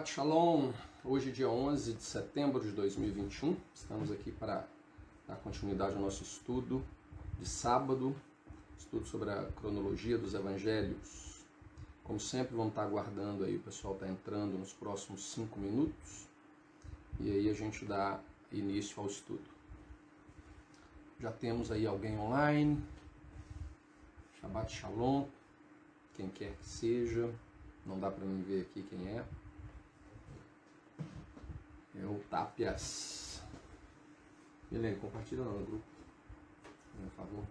Shalom, hoje dia 11 de setembro de 2021, estamos aqui para dar continuidade ao nosso estudo de sábado, estudo sobre a cronologia dos evangelhos. Como sempre, vamos estar aguardando aí, o pessoal está entrando nos próximos 5 minutos e aí a gente dá início ao estudo. Já temos aí alguém online, Shabbat Shalom, quem quer que seja, não dá para mim ver aqui quem é. É o Tapias. Helene, compartilha lá no grupo, por favor.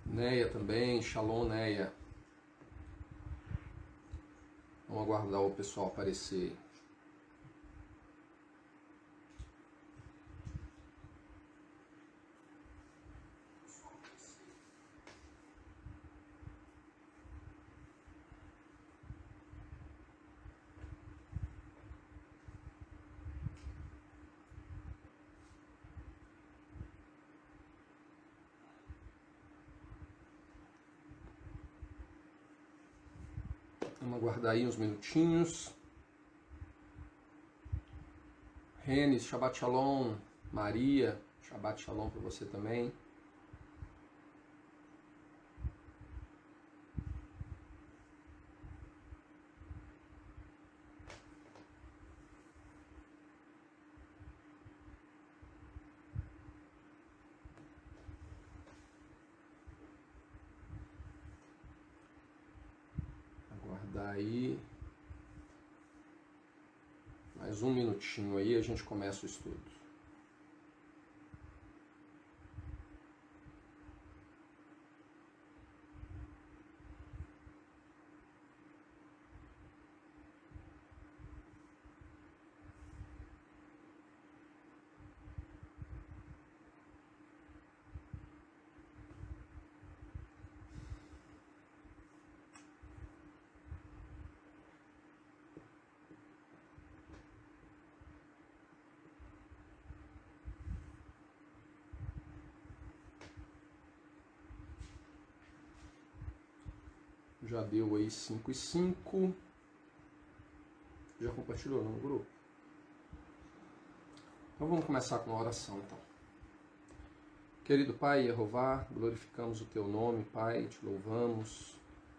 Neia também, Shalom Neia. Vamos aguardar o pessoal aparecer. Vamos aguardar aí uns minutinhos. Renes, Shabbat Shalom. Maria, Shabbat Shalom para você também. Daí, mais um minutinho aí a gente começa o estudo. Já deu aí 5 e 5. Já compartilhou no grupo? Então vamos começar com uma oração então. Querido Pai Jeová, glorificamos o Teu nome, Pai, te louvamos,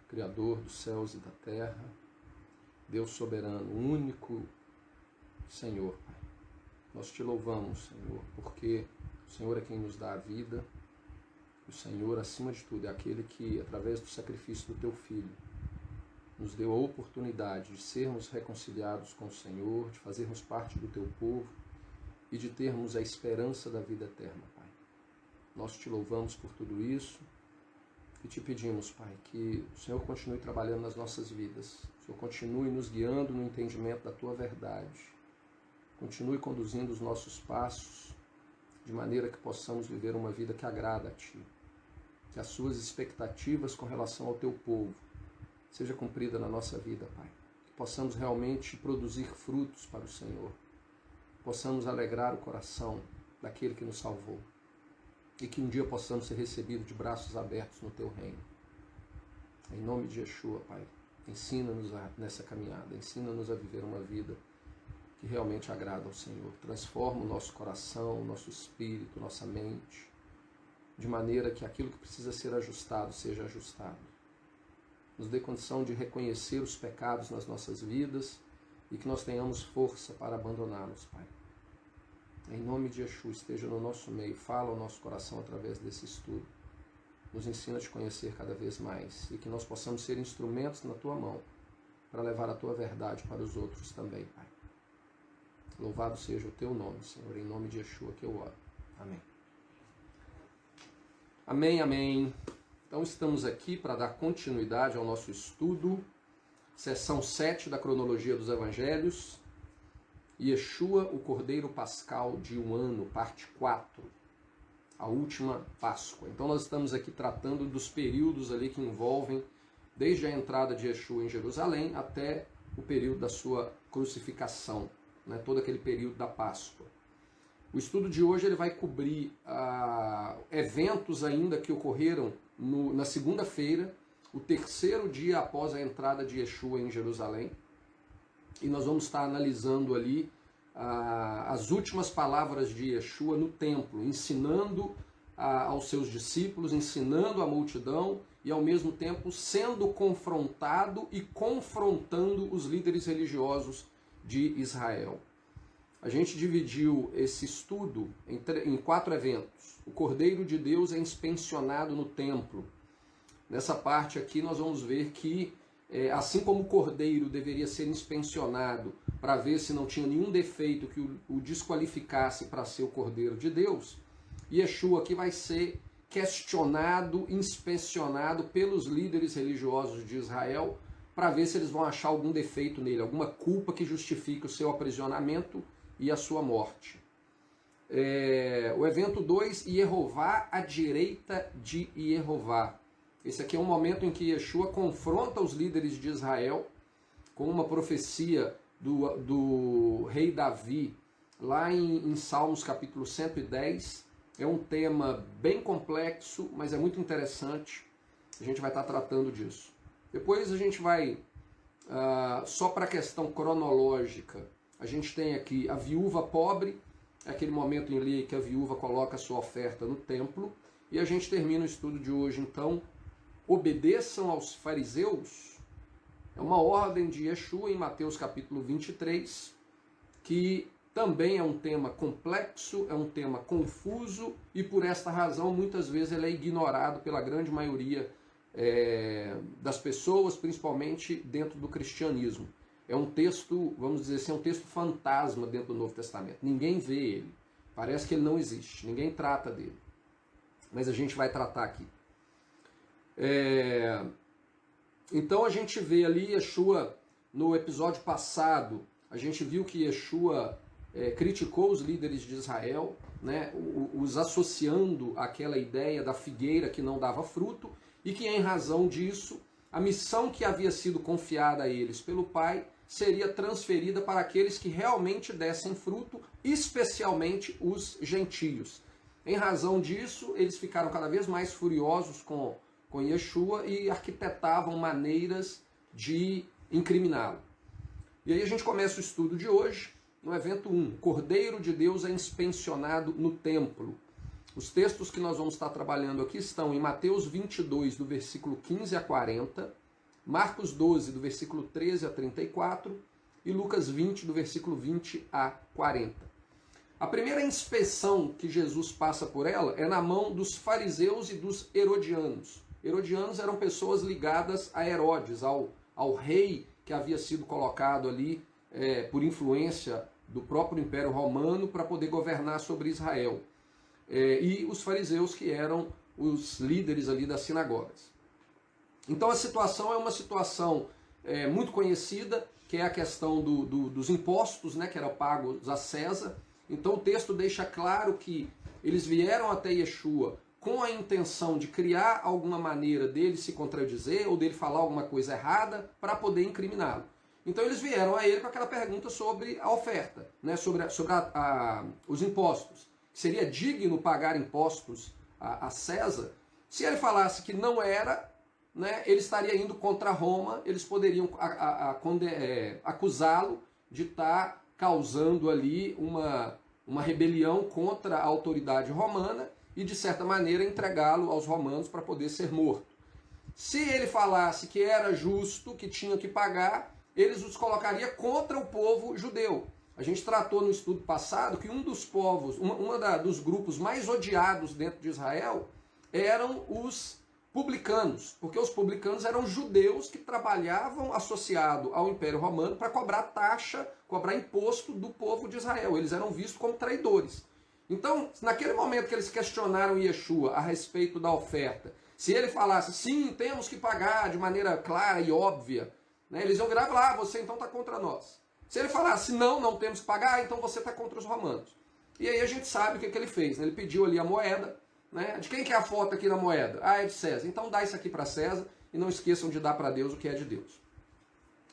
Criador dos céus e da terra, Deus soberano, único Senhor, Pai. Nós te louvamos, Senhor, porque o Senhor é quem nos dá a vida. O Senhor, acima de tudo, é aquele que, através do sacrifício do Teu Filho, nos deu a oportunidade de sermos reconciliados com o Senhor, de fazermos parte do Teu povo e de termos a esperança da vida eterna, Pai. Nós te louvamos por tudo isso e te pedimos, Pai, que o Senhor continue trabalhando nas nossas vidas, o Senhor continue nos guiando no entendimento da Tua verdade, continue conduzindo os nossos passos de maneira que possamos viver uma vida que agrada a Ti. Que as Suas expectativas com relação ao Teu povo seja cumprida na nossa vida, Pai. Que possamos realmente produzir frutos para o Senhor. Possamos alegrar o coração daquele que nos salvou. E que um dia possamos ser recebidos de braços abertos no Teu reino. Em nome de Yeshua, Pai, ensina-nos nessa caminhada, ensina-nos a viver uma vida que realmente agrada ao Senhor. Transforma o nosso coração, o nosso espírito, nossa mente, de maneira que aquilo que precisa ser ajustado, seja ajustado. Nos dê condição de reconhecer os pecados nas nossas vidas e que nós tenhamos força para abandoná-los, Pai. Em nome de Yeshua, esteja no nosso meio, fala ao nosso coração através desse estudo. Nos ensina a te conhecer cada vez mais e que nós possamos ser instrumentos na Tua mão para levar a Tua verdade para os outros também, Pai. Louvado seja o Teu nome, Senhor, em nome de Yeshua que eu oro. Amém. Amém, amém. Então estamos aqui para dar continuidade ao nosso estudo, seção 7 da cronologia dos evangelhos, Yeshua, o Cordeiro Pascal de um ano, parte 4, a última Páscoa. Então nós estamos aqui tratando dos períodos ali que envolvem desde a entrada de Yeshua em Jerusalém até o período da sua crucificação, né, todo aquele período da Páscoa. O estudo de hoje ele vai cobrir eventos ainda que ocorreram na segunda-feira, o terceiro dia após a entrada de Yeshua em Jerusalém. E nós vamos estar analisando ali as últimas palavras de Yeshua no templo, ensinando aos seus discípulos, ensinando a multidão e ao mesmo tempo sendo confrontado e confrontando os líderes religiosos de Israel. A gente dividiu esse estudo em 4 eventos. O Cordeiro de Deus é inspecionado no templo. Nessa parte aqui nós vamos ver que, assim como o Cordeiro deveria ser inspecionado para ver se não tinha nenhum defeito que o desqualificasse para ser o Cordeiro de Deus, Yeshua aqui vai ser questionado, inspecionado pelos líderes religiosos de Israel para ver se eles vão achar algum defeito nele, alguma culpa que justifique o seu aprisionamento e a sua morte. O evento 2, Yehová à direita de Yehová. Esse aqui é um momento em que Yeshua confronta os líderes de Israel com uma profecia do rei Davi, lá em Salmos capítulo 110. É um tema bem complexo, mas é muito interessante. A gente vai estar tratando disso. Depois a gente vai, só para a questão cronológica, a gente tem aqui a viúva pobre, é aquele momento em que a viúva coloca a sua oferta no templo, e a gente termina o estudo de hoje, então, obedeçam aos fariseus. É uma ordem de Yeshua em Mateus capítulo 23, que também é um tema complexo, é um tema confuso, e por esta razão, muitas vezes, ele é ignorado pela grande maioria das pessoas, principalmente dentro do cristianismo. É um texto, vamos dizer assim, é um texto fantasma dentro do Novo Testamento. Ninguém vê ele. Parece que ele não existe. Ninguém trata dele. Mas a gente vai tratar aqui. Então a gente vê ali Yeshua, no episódio passado, a gente viu que Yeshua criticou os líderes de Israel, né, os associando àquela ideia da figueira que não dava fruto, e que em razão disso, a missão que havia sido confiada a eles pelo Pai seria transferida para aqueles que realmente dessem fruto, especialmente os gentios. Em razão disso, eles ficaram cada vez mais furiosos com Yeshua e arquitetavam maneiras de incriminá-lo. E aí a gente começa o estudo de hoje, no evento 1, Cordeiro de Deus é inspecionado no templo. Os textos que nós vamos estar trabalhando aqui estão em Mateus 22, do versículo 15 a 40, Marcos 12, do versículo 13 a 34 e Lucas 20, do versículo 20 a 40. A primeira inspeção que Jesus passa por ela é na mão dos fariseus e dos herodianos. Herodianos eram pessoas ligadas a Herodes, ao rei que havia sido colocado ali por influência do próprio Império Romano para poder governar sobre Israel. E os fariseus, que eram os líderes ali das sinagogas. Então a situação é uma situação muito conhecida, que é a questão dos impostos, né, que eram pagos a César. Então o texto deixa claro que eles vieram até Yeshua com a intenção de criar alguma maneira dele se contradizer ou dele falar alguma coisa errada para poder incriminá-lo. Então eles vieram a ele com aquela pergunta sobre a oferta, né, sobre os impostos. Seria digno pagar impostos a César? Se ele falasse que não era, né, ele estaria indo contra Roma, eles poderiam acusá-lo de estar causando ali uma rebelião contra a autoridade romana e, de certa maneira, entregá-lo aos romanos para poder ser morto. Se ele falasse que era justo, que tinha que pagar, eles os colocaria contra o povo judeu. A gente tratou no estudo passado que um dos povos, dos grupos mais odiados dentro de Israel eram os publicanos, porque os publicanos eram judeus que trabalhavam associado ao Império Romano para cobrar taxa, cobrar imposto do povo de Israel. Eles eram vistos como traidores. Então, naquele momento que eles questionaram Yeshua a respeito da oferta, se ele falasse, sim, temos que pagar de maneira clara e óbvia, né, eles iam virar e falar, você então está contra nós. Se ele falasse, não temos que pagar, então você está contra os romanos. E aí a gente sabe o que ele fez, né? Ele pediu ali a moeda, né? De quem que é a foto aqui na moeda? É de César. Então dá isso aqui para César e não esqueçam de dar para Deus o que é de Deus.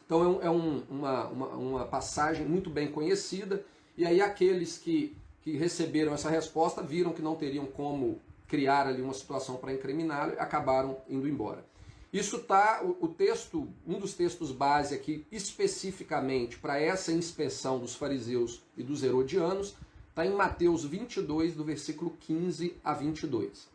Então é uma passagem muito bem conhecida, e aí aqueles que que receberam essa resposta viram que não teriam como criar ali uma situação para incriminá-lo e acabaram indo embora. Isso está, o texto, um dos textos base aqui, especificamente para essa inspeção dos fariseus e dos herodianos, está em Mateus 22, do versículo 15 a 22.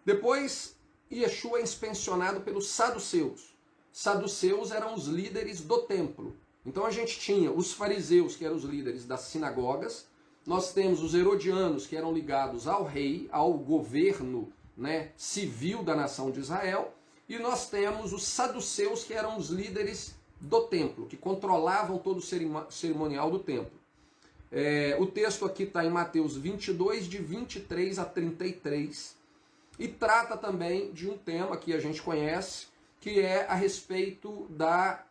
Depois, Yeshua é inspecionado pelos saduceus. Saduceus eram os líderes do templo. Então a gente tinha os fariseus, que eram os líderes das sinagogas, nós temos os herodianos, que eram ligados ao rei, ao governo, né, civil da nação de Israel, e nós temos os saduceus, que eram os líderes do templo, que controlavam todo o cerimonial do templo. O texto aqui está em Mateus 22, de 23 a 33, e trata também de um tema que a gente conhece, que é a respeito da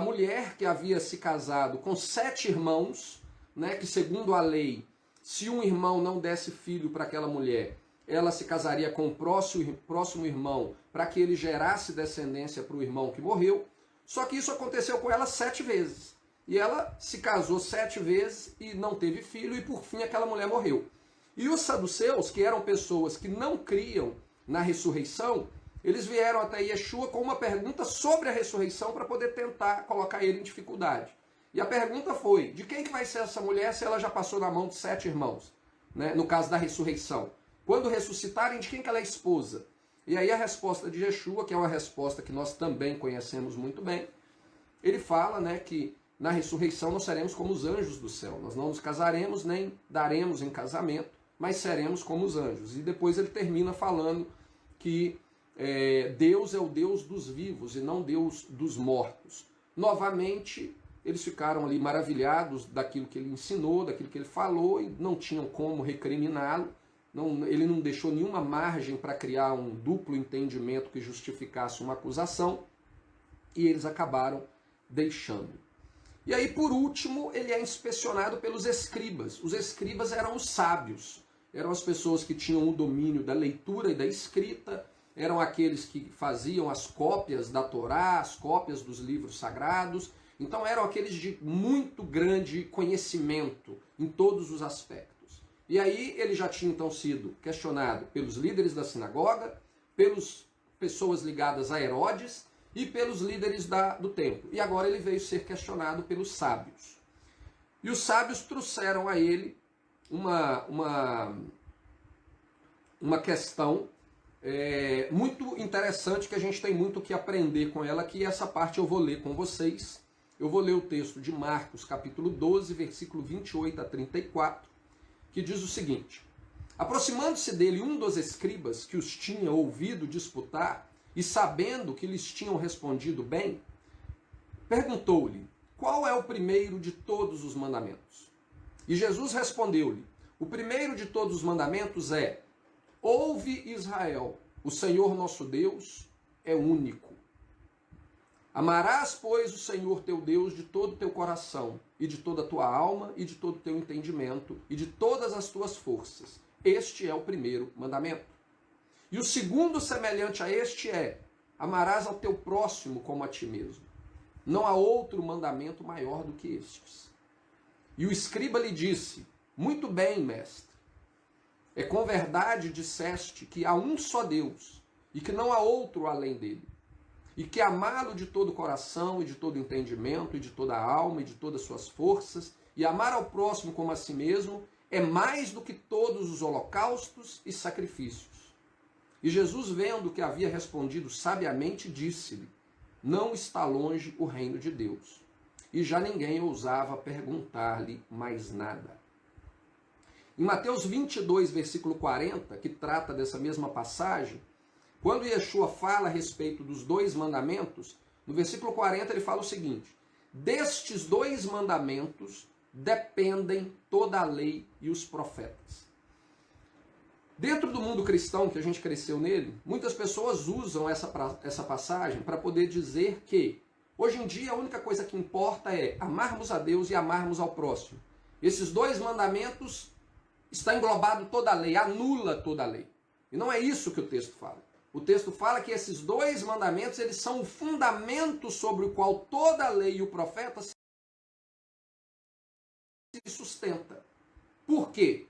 mulher que havia se casado com 7 irmãos, né, que segundo a lei, se um irmão não desse filho para aquela mulher, ela se casaria com o próximo irmão para que ele gerasse descendência para o irmão que morreu. Só que isso aconteceu com ela 7 vezes. E ela se casou 7 vezes e não teve filho, e por fim aquela mulher morreu. E os saduceus, que eram pessoas que não criam na ressurreição, eles vieram até Yeshua com uma pergunta sobre a ressurreição para poder tentar colocar ele em dificuldade. E a pergunta foi, de quem que vai ser essa mulher se ela já passou na mão de 7 irmãos? Né? No caso da ressurreição. Quando ressuscitarem, de quem que ela é esposa? E aí a resposta de Yeshua, que é uma resposta que nós também conhecemos muito bem, ele fala, né, que na ressurreição nós seremos como os anjos do céu. Nós não nos casaremos nem daremos em casamento, mas seremos como os anjos. E depois ele termina falando que Deus é o Deus dos vivos e não Deus dos mortos. Novamente, eles ficaram ali maravilhados daquilo que ele ensinou, daquilo que ele falou, e não tinham como recriminá-lo. Ele não deixou nenhuma margem para criar um duplo entendimento que justificasse uma acusação, e eles acabaram deixando. E aí, por último, ele é inspecionado pelos escribas. Os escribas eram os sábios, eram as pessoas que tinham o domínio da leitura e da escrita, eram aqueles que faziam as cópias da Torá, as cópias dos livros sagrados. Então eram aqueles de muito grande conhecimento em todos os aspectos. E aí ele já tinha então sido questionado pelos líderes da sinagoga, pelas pessoas ligadas a Herodes e pelos líderes do templo. E agora ele veio ser questionado pelos sábios. E os sábios trouxeram a ele uma questão muito interessante, que a gente tem muito o que aprender com ela, que essa parte eu vou ler com vocês. Eu vou ler o texto de Marcos, capítulo 12, versículo 28 a 34, que diz o seguinte: aproximando-se dele um dos escribas que os tinha ouvido disputar, e sabendo que lhes tinham respondido bem, perguntou-lhe, qual é o primeiro de todos os mandamentos? E Jesus respondeu-lhe, o primeiro de todos os mandamentos é, ouve Israel, o Senhor nosso Deus é único. Amarás, pois, o Senhor teu Deus de todo o teu coração, e de toda a tua alma, e de todo o teu entendimento, e de todas as tuas forças. Este é o primeiro mandamento. E o segundo semelhante a este é, amarás ao teu próximo como a ti mesmo. Não há outro mandamento maior do que estes. E o escriba lhe disse, muito bem, mestre, com verdade disseste que há um só Deus, e que não há outro além dele. E que amá-lo de todo o coração, e de todo o entendimento, e de toda a alma, e de todas as suas forças, e amar ao próximo como a si mesmo, é mais do que todos os holocaustos e sacrifícios. E Jesus, vendo que havia respondido sabiamente, disse-lhe, não está longe o reino de Deus. E já ninguém ousava perguntar-lhe mais nada. Em Mateus 22, versículo 40, que trata dessa mesma passagem, quando Yeshua fala a respeito dos 2 mandamentos, no versículo 40 ele fala o seguinte, destes 2 mandamentos dependem toda a lei e os profetas. Dentro do mundo cristão que a gente cresceu nele, muitas pessoas usam essa passagem para poder dizer que, hoje em dia, a única coisa que importa é amarmos a Deus e amarmos ao próximo. Esses 2 mandamentos está englobado toda a lei, anula toda a lei. E não é isso que o texto fala. O texto fala que esses 2 mandamentos, eles são o fundamento sobre o qual toda a lei e o profeta se sustenta. Por quê?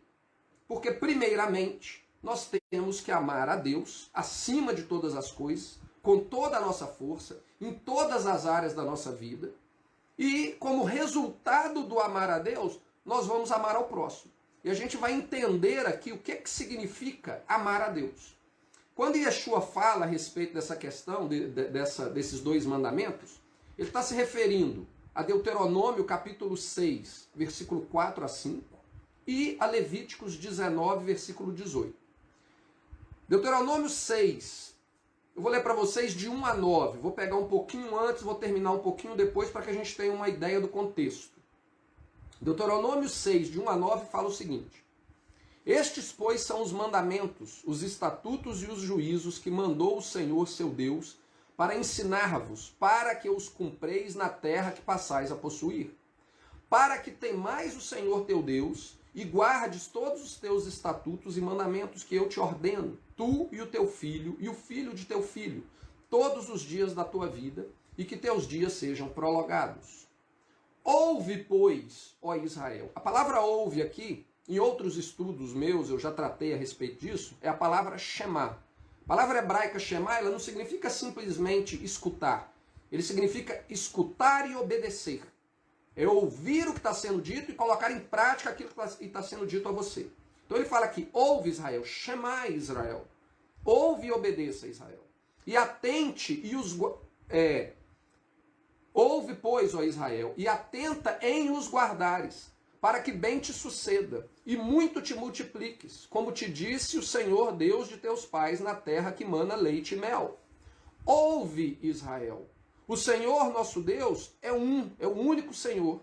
Porque, primeiramente, nós temos que amar a Deus acima de todas as coisas, com toda a nossa força, em todas as áreas da nossa vida. E, como resultado do amar a Deus, nós vamos amar ao próximo. E a gente vai entender aqui o que significa amar a Deus. Quando Yeshua fala a respeito dessa questão, desses dois mandamentos, ele está se referindo a Deuteronômio capítulo 6, versículo 4 a 5, e a Levíticos 19, versículo 18. Deuteronômio 6, eu vou ler para vocês de 1 a 9, vou pegar um pouquinho antes, vou terminar um pouquinho depois para que a gente tenha uma ideia do contexto. Deuteronômio 6, de 1 a 9, fala o seguinte: Estes, pois, são os mandamentos, os estatutos e os juízos que mandou o Senhor, seu Deus, para ensinar-vos, para que os cumpreis na terra que passais a possuir. Para que temais o Senhor teu Deus e guardes todos os teus estatutos e mandamentos que eu te ordeno, tu e o teu filho e o filho de teu filho, todos os dias da tua vida, e que teus dias sejam prolongados. Ouve, pois, ó Israel. A palavra ouve aqui, em outros estudos meus, eu já tratei a respeito disso, é a palavra Shema. A palavra hebraica Shema, ela não significa simplesmente escutar. Ele significa escutar e obedecer. É ouvir o que está sendo dito e colocar em prática aquilo que está sendo dito a você. Então ele fala aqui, ouve Israel, Shema Israel. Ouve e obedeça Israel. E atente e os... Ouve, pois, ó Israel, e atenta em os guardares, para que bem te suceda, e muito te multipliques, como te disse o Senhor Deus de teus pais na terra que mana leite e mel. Ouve, Israel, o Senhor nosso Deus é o único Senhor.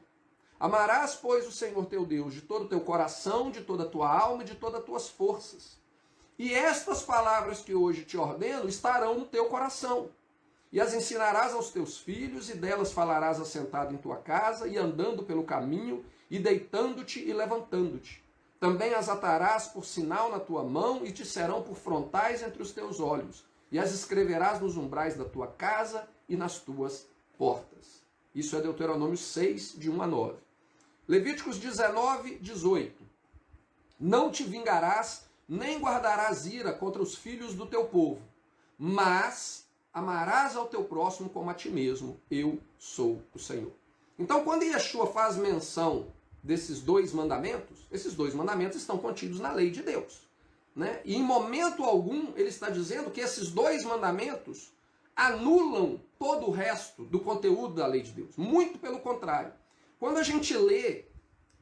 Amarás, pois, o Senhor teu Deus de todo o teu coração, de toda a tua alma e de todas as tuas forças. E estas palavras que hoje te ordeno estarão no teu coração. E as ensinarás aos teus filhos, e delas falarás assentado em tua casa, e andando pelo caminho, e deitando-te e levantando-te. Também as atarás por sinal na tua mão, e te serão por frontais entre os teus olhos. E as escreverás nos umbrais da tua casa e nas tuas portas. Isso é Deuteronômio 6, de 1 a 9. Levíticos 19, 18. Não te vingarás, nem guardarás ira contra os filhos do teu povo, mas amarás ao teu próximo como a ti mesmo. Eu sou o Senhor. Então, quando Yeshua faz menção desses dois mandamentos, esses dois mandamentos estão contidos na lei de Deus, né? E em momento algum ele está dizendo que esses dois mandamentos anulam todo o resto do conteúdo da lei de Deus. Muito pelo contrário. Quando a gente lê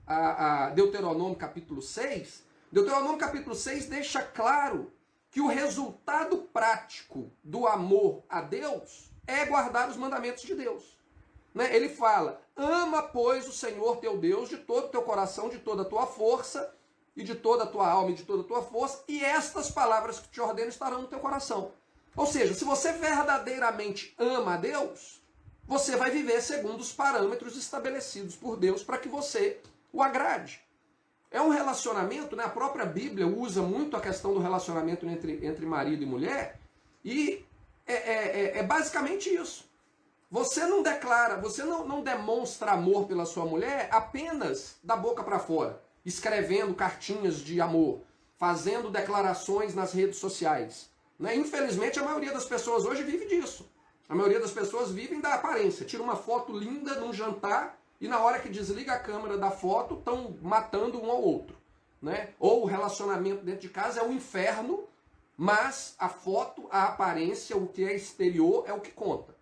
a Deuteronômio capítulo 6, Deuteronômio capítulo 6 deixa claro que o resultado prático do amor a Deus é guardar os mandamentos de Deus. Né? Ele fala, ama, pois, o Senhor teu Deus de todo o teu coração, de toda a tua força, e de toda a tua alma e de toda a tua força, e estas palavras que te ordeno estarão no teu coração. Ou seja, se você verdadeiramente ama a Deus, você vai viver segundo os parâmetros estabelecidos por Deus para que você o agrade. É um relacionamento, né? A própria Bíblia usa muito a questão do relacionamento entre marido e mulher, e é basicamente isso. Você não declara, você não demonstra amor pela sua mulher apenas da boca para fora, escrevendo cartinhas de amor, fazendo declarações nas redes sociais. Né? Infelizmente, a maioria das pessoas hoje vive disso. A maioria das pessoas vivem da aparência. Tira uma foto linda num jantar e na hora que desliga a câmera da foto estão matando um ao outro. Né? Ou o relacionamento dentro de casa é um inferno, mas a foto, a aparência, o que é exterior é o que conta.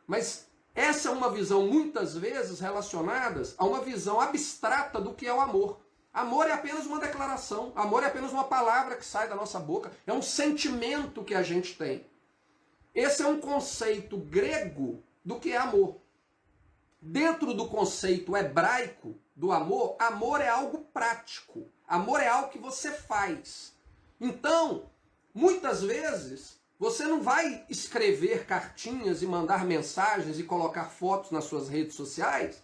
Mas essa é uma visão muitas vezes relacionada a uma visão abstrata do que é o amor. Amor é apenas uma declaração, amor é apenas uma palavra que sai da nossa boca, é um sentimento que a gente tem. Esse é um conceito grego do que é amor. Dentro do conceito hebraico do amor, amor é algo prático, amor é algo que você faz. Então, muitas vezes, você não vai escrever cartinhas e mandar mensagens e colocar fotos nas suas redes sociais,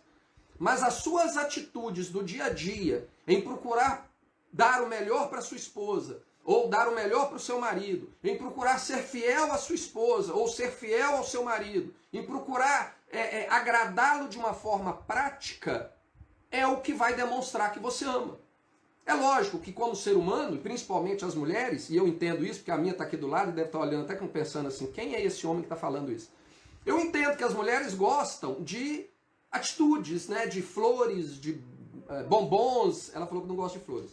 mas as suas atitudes do dia a dia em procurar dar o melhor para sua esposa, ou dar o melhor para o seu marido, em procurar ser fiel à sua esposa, ou ser fiel ao seu marido, em procurar agradá-lo de uma forma prática, é o que vai demonstrar que você ama. É lógico que como ser humano, e principalmente as mulheres, e eu entendo isso, porque a minha está aqui do lado e deve estar olhando até como pensando assim, quem é esse homem que está falando isso? Eu entendo que as mulheres gostam de atitudes, né, de flores, de bombons. Ela falou que não gosta de flores.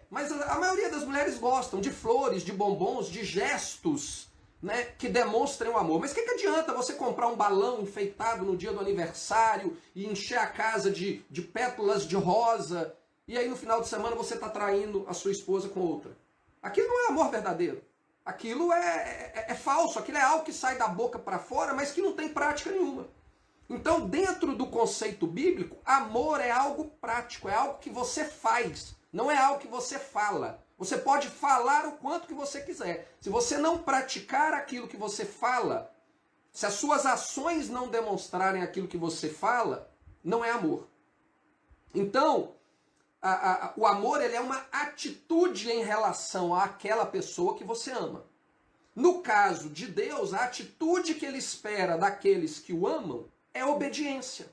Mas a maioria das mulheres gostam de flores, de bombons, de gestos, né, que demonstrem o amor. Mas o que adianta você comprar um balão enfeitado no dia do aniversário e encher a casa de pétalas de rosa e aí no final de semana você está traindo a sua esposa com outra? Aquilo não é amor verdadeiro. Aquilo é falso, aquilo é algo que sai da boca para fora, mas que não tem prática nenhuma. Então, dentro do conceito bíblico, amor é algo prático, é algo que você faz, não é algo que você fala. Você pode falar o quanto que você quiser. Se você não praticar aquilo que você fala, se as suas ações não demonstrarem aquilo que você fala, não é amor. Então, o amor ele é uma atitude em relação àquela pessoa que você ama. No caso de Deus, a atitude que ele espera daqueles que o amam é obediência.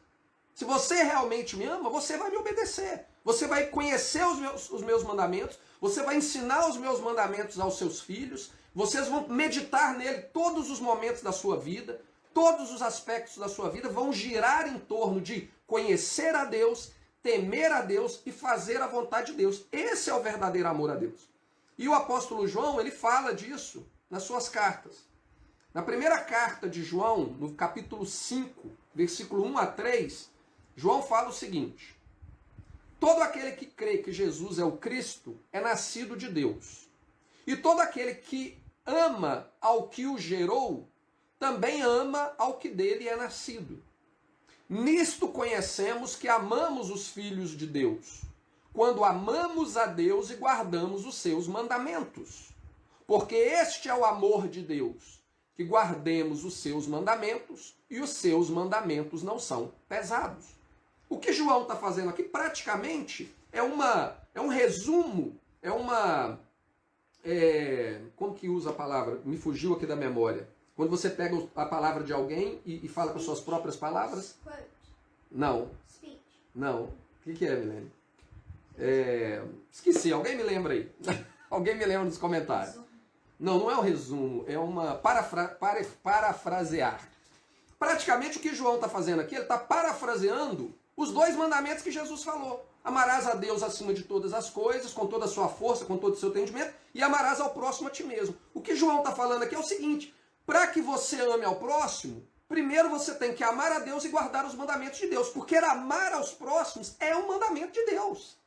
Se você realmente me ama, você vai me obedecer. Você vai conhecer os meus mandamentos, você vai ensinar os meus mandamentos aos seus filhos, vocês vão meditar nele todos os momentos da sua vida, todos os aspectos da sua vida vão girar em torno de conhecer a Deus, temer a Deus e fazer a vontade de Deus. Esse é o verdadeiro amor a Deus. E o apóstolo João, ele fala disso nas suas cartas. Na primeira carta de João, no capítulo 5, versículo 1 a 3, João fala o seguinte: todo aquele que crê que Jesus é o Cristo é nascido de Deus. E todo aquele que ama ao que o gerou, também ama ao que dele é nascido. Nisto conhecemos que amamos os filhos de Deus, quando amamos a Deus e guardamos os seus mandamentos. Porque este é o amor de Deus, que guardemos os seus mandamentos, e os seus mandamentos não são pesados. O que João está fazendo aqui praticamente é um resumo, como que usa a palavra? Me fugiu aqui da memória. Quando você pega a palavra de alguém e fala com suas próprias palavras? Não. Speech. Não. O que é, Milene? Esqueci. Alguém me lembra aí? Alguém me lembra nos comentários? Não é um resumo. É uma parafrasear. Praticamente o que João está fazendo aqui, ele está parafraseando os 2 mandamentos que Jesus falou. Amarás a Deus acima de todas as coisas, com toda a sua força, com todo o seu entendimento, e amarás ao próximo a ti mesmo. O que João está falando aqui é o seguinte: para que você ame ao próximo, primeiro você tem que amar a Deus e guardar os mandamentos de Deus, porque amar aos próximos é um mandamento de Deus.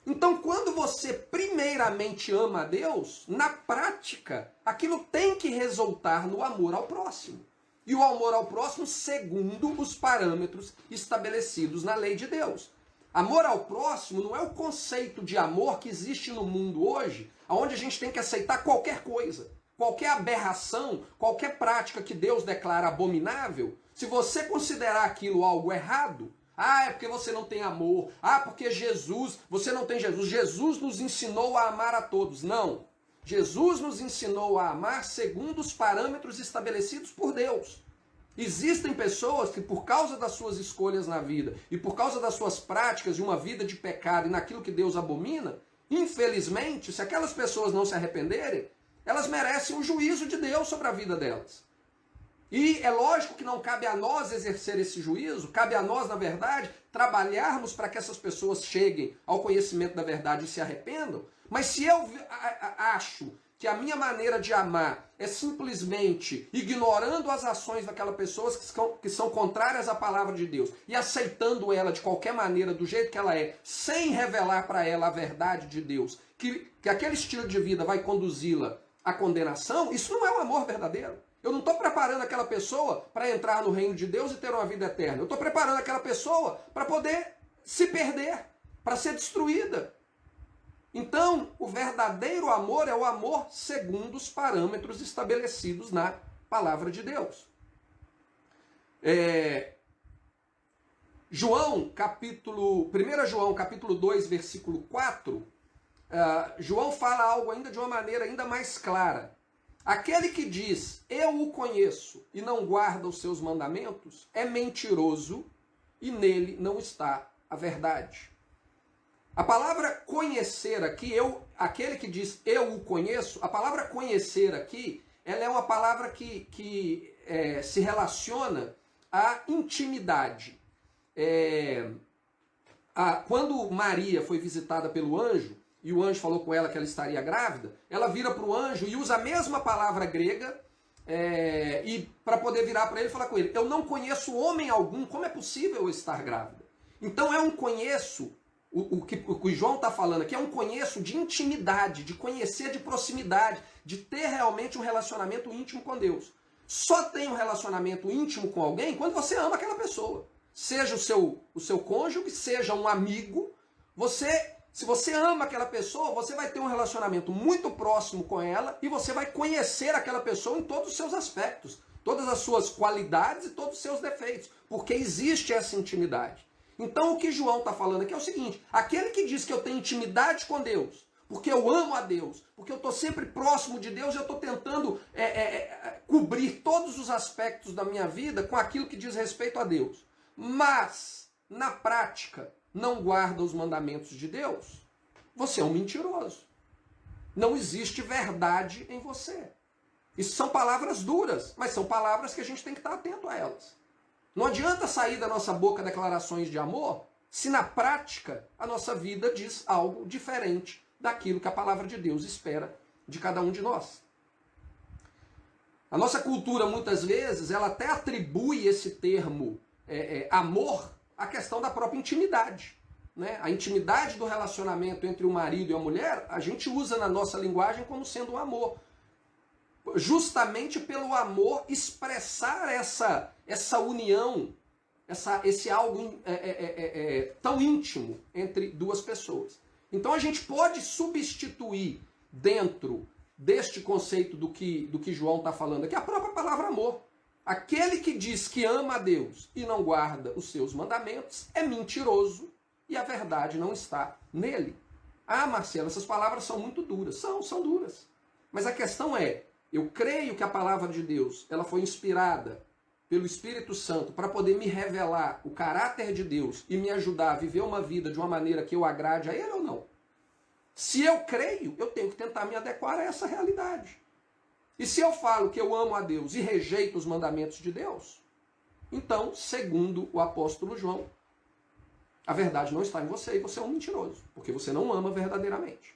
Então, quando você primeiramente ama a Deus, na prática, aquilo tem que resultar no amor ao próximo. E o amor ao próximo segundo os parâmetros estabelecidos na lei de Deus. Amor ao próximo não é o conceito de amor que existe no mundo hoje, onde a gente tem que aceitar qualquer coisa. Qualquer aberração, qualquer prática que Deus declara abominável, se você considerar aquilo algo errado, é porque você não tem amor, porque você não tem Jesus. Jesus nos ensinou a amar a todos. Não. Jesus nos ensinou a amar segundo os parâmetros estabelecidos por Deus. Existem pessoas que, por causa das suas escolhas na vida e por causa das suas práticas de uma vida de pecado e naquilo que Deus abomina, infelizmente, se aquelas pessoas não se arrependerem, elas merecem o juízo de Deus sobre a vida delas. E é lógico que não cabe a nós exercer esse juízo, cabe a nós, na verdade, trabalharmos para que essas pessoas cheguem ao conhecimento da verdade e se arrependam. Mas se eu acho que a minha maneira de amar é simplesmente ignorando as ações daquelas pessoas que são contrárias à palavra de Deus e aceitando ela de qualquer maneira, do jeito que ela é, sem revelar para ela a verdade de Deus, que aquele estilo de vida vai conduzi-la à condenação, isso não é um amor verdadeiro. Eu não estou preparando aquela pessoa para entrar no reino de Deus e ter uma vida eterna. Eu estou preparando aquela pessoa para poder se perder, para ser destruída. Então, o verdadeiro amor é o amor segundo os parâmetros estabelecidos na palavra de Deus. 1 João, capítulo 2, versículo 4, João fala algo ainda de uma maneira ainda mais clara. Aquele que diz, eu o conheço, e não guarda os seus mandamentos, é mentiroso e nele não está a verdade. A palavra conhecer aqui, aquele que diz eu o conheço, a palavra conhecer aqui, ela é uma palavra que se relaciona à intimidade. Quando Maria foi visitada pelo anjo, e o anjo falou com ela que ela estaria grávida, ela vira para o anjo e usa a mesma palavra grega, e para poder virar para ele e falar com ele, eu não conheço homem algum, como é possível eu estar grávida? Então é um conheço, o que João está falando aqui é um conheço de intimidade, de conhecer de proximidade, de ter realmente um relacionamento íntimo com Deus. Só tem um relacionamento íntimo com alguém quando você ama aquela pessoa. Seja o seu cônjuge, seja um amigo, se você ama aquela pessoa, você vai ter um relacionamento muito próximo com ela e você vai conhecer aquela pessoa em todos os seus aspectos, todas as suas qualidades e todos os seus defeitos, porque existe essa intimidade. Então o que João está falando aqui é o seguinte, aquele que diz que eu tenho intimidade com Deus, porque eu amo a Deus, porque eu estou sempre próximo de Deus, eu estou tentando cobrir todos os aspectos da minha vida com aquilo que diz respeito a Deus, mas na prática não guarda os mandamentos de Deus, você é um mentiroso. Não existe verdade em você. Isso são palavras duras, mas são palavras que a gente tem que estar atento a elas. Não adianta sair da nossa boca declarações de amor se na prática a nossa vida diz algo diferente daquilo que a palavra de Deus espera de cada um de nós. A nossa cultura muitas vezes ela até atribui esse termo amor à questão da própria intimidade. Né? A intimidade do relacionamento entre o marido e a mulher a gente usa na nossa linguagem como sendo um amor. Justamente pelo amor expressar essa união, esse algo tão íntimo entre duas pessoas. Então a gente pode substituir dentro deste conceito do que João está falando aqui a própria palavra amor. Aquele que diz que ama a Deus e não guarda os seus mandamentos é mentiroso e a verdade não está nele. Ah, Marcelo, essas palavras são muito duras. São duras. Mas a questão é, eu creio que a palavra de Deus ela foi inspirada pelo Espírito Santo para poder me revelar o caráter de Deus e me ajudar a viver uma vida de uma maneira que eu agrade a Ele ou não? Se eu creio, eu tenho que tentar me adequar a essa realidade. E se eu falo que eu amo a Deus e rejeito os mandamentos de Deus, então, segundo o apóstolo João, a verdade não está em você e você é um mentiroso, porque você não ama verdadeiramente.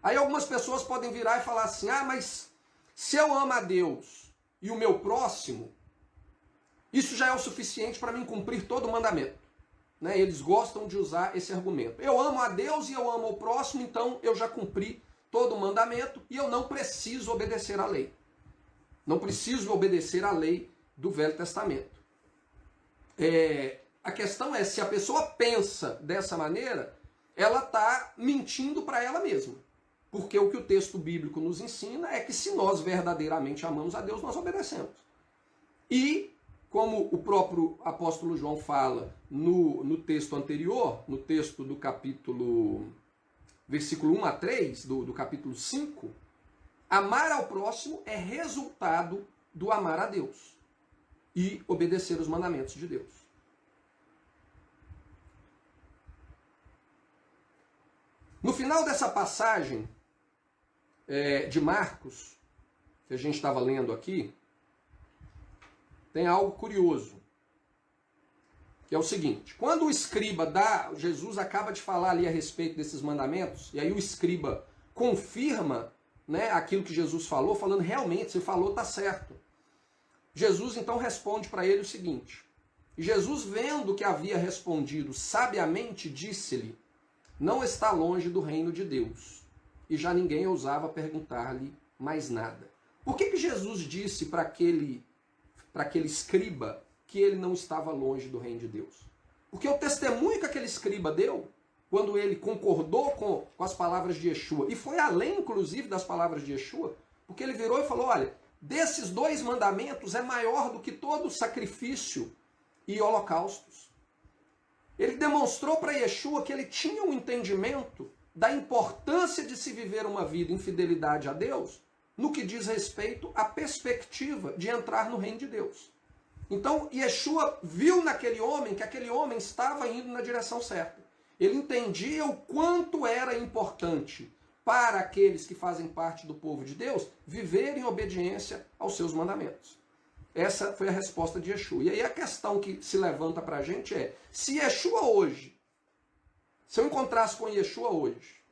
Aí algumas pessoas podem virar e falar assim, mas se eu amo a Deus e o meu próximo, isso já é o suficiente para mim cumprir todo o mandamento. Né? Eles gostam de usar esse argumento. Eu amo a Deus e eu amo o próximo, então eu já cumpri todo o mandamento e eu não preciso obedecer à lei. Não preciso obedecer à lei do Velho Testamento. A questão é, se a pessoa pensa dessa maneira, ela está mentindo para ela mesma. Porque o que o texto bíblico nos ensina é que se nós verdadeiramente amamos a Deus, nós obedecemos. E, como o próprio apóstolo João fala no texto anterior, no texto do capítulo, versículo 1 a 3, do capítulo 5, amar ao próximo é resultado do amar a Deus e obedecer os mandamentos de Deus. No final dessa passagem de Marcos, que a gente estava lendo aqui, tem algo curioso, que é o seguinte, quando o escriba Jesus acaba de falar ali a respeito desses mandamentos, e aí o escriba confirma, né, aquilo que Jesus falou, falando realmente, você falou, está certo. Jesus então responde para ele o seguinte, Jesus vendo que havia respondido sabiamente, disse-lhe, não está longe do reino de Deus. E já ninguém ousava perguntar-lhe mais nada. Por que Jesus disse para aquele escriba que ele não estava longe do reino de Deus? Porque o testemunho que aquele escriba deu, quando ele concordou com as palavras de Yeshua, e foi além, inclusive, das palavras de Yeshua, porque ele virou e falou, olha, desses 2 mandamentos é maior do que todo sacrifício e holocaustos. Ele demonstrou para Yeshua que ele tinha um entendimento da importância de se viver uma vida em fidelidade a Deus, no que diz respeito à perspectiva de entrar no reino de Deus. Então, Yeshua viu naquele homem que aquele homem estava indo na direção certa. Ele entendia o quanto era importante para aqueles que fazem parte do povo de Deus viverem em obediência aos seus mandamentos. Essa foi a resposta de Yeshua. E aí a questão que se levanta para a gente é, se Yeshua hoje, se eu encontrasse com Yeshua hoje,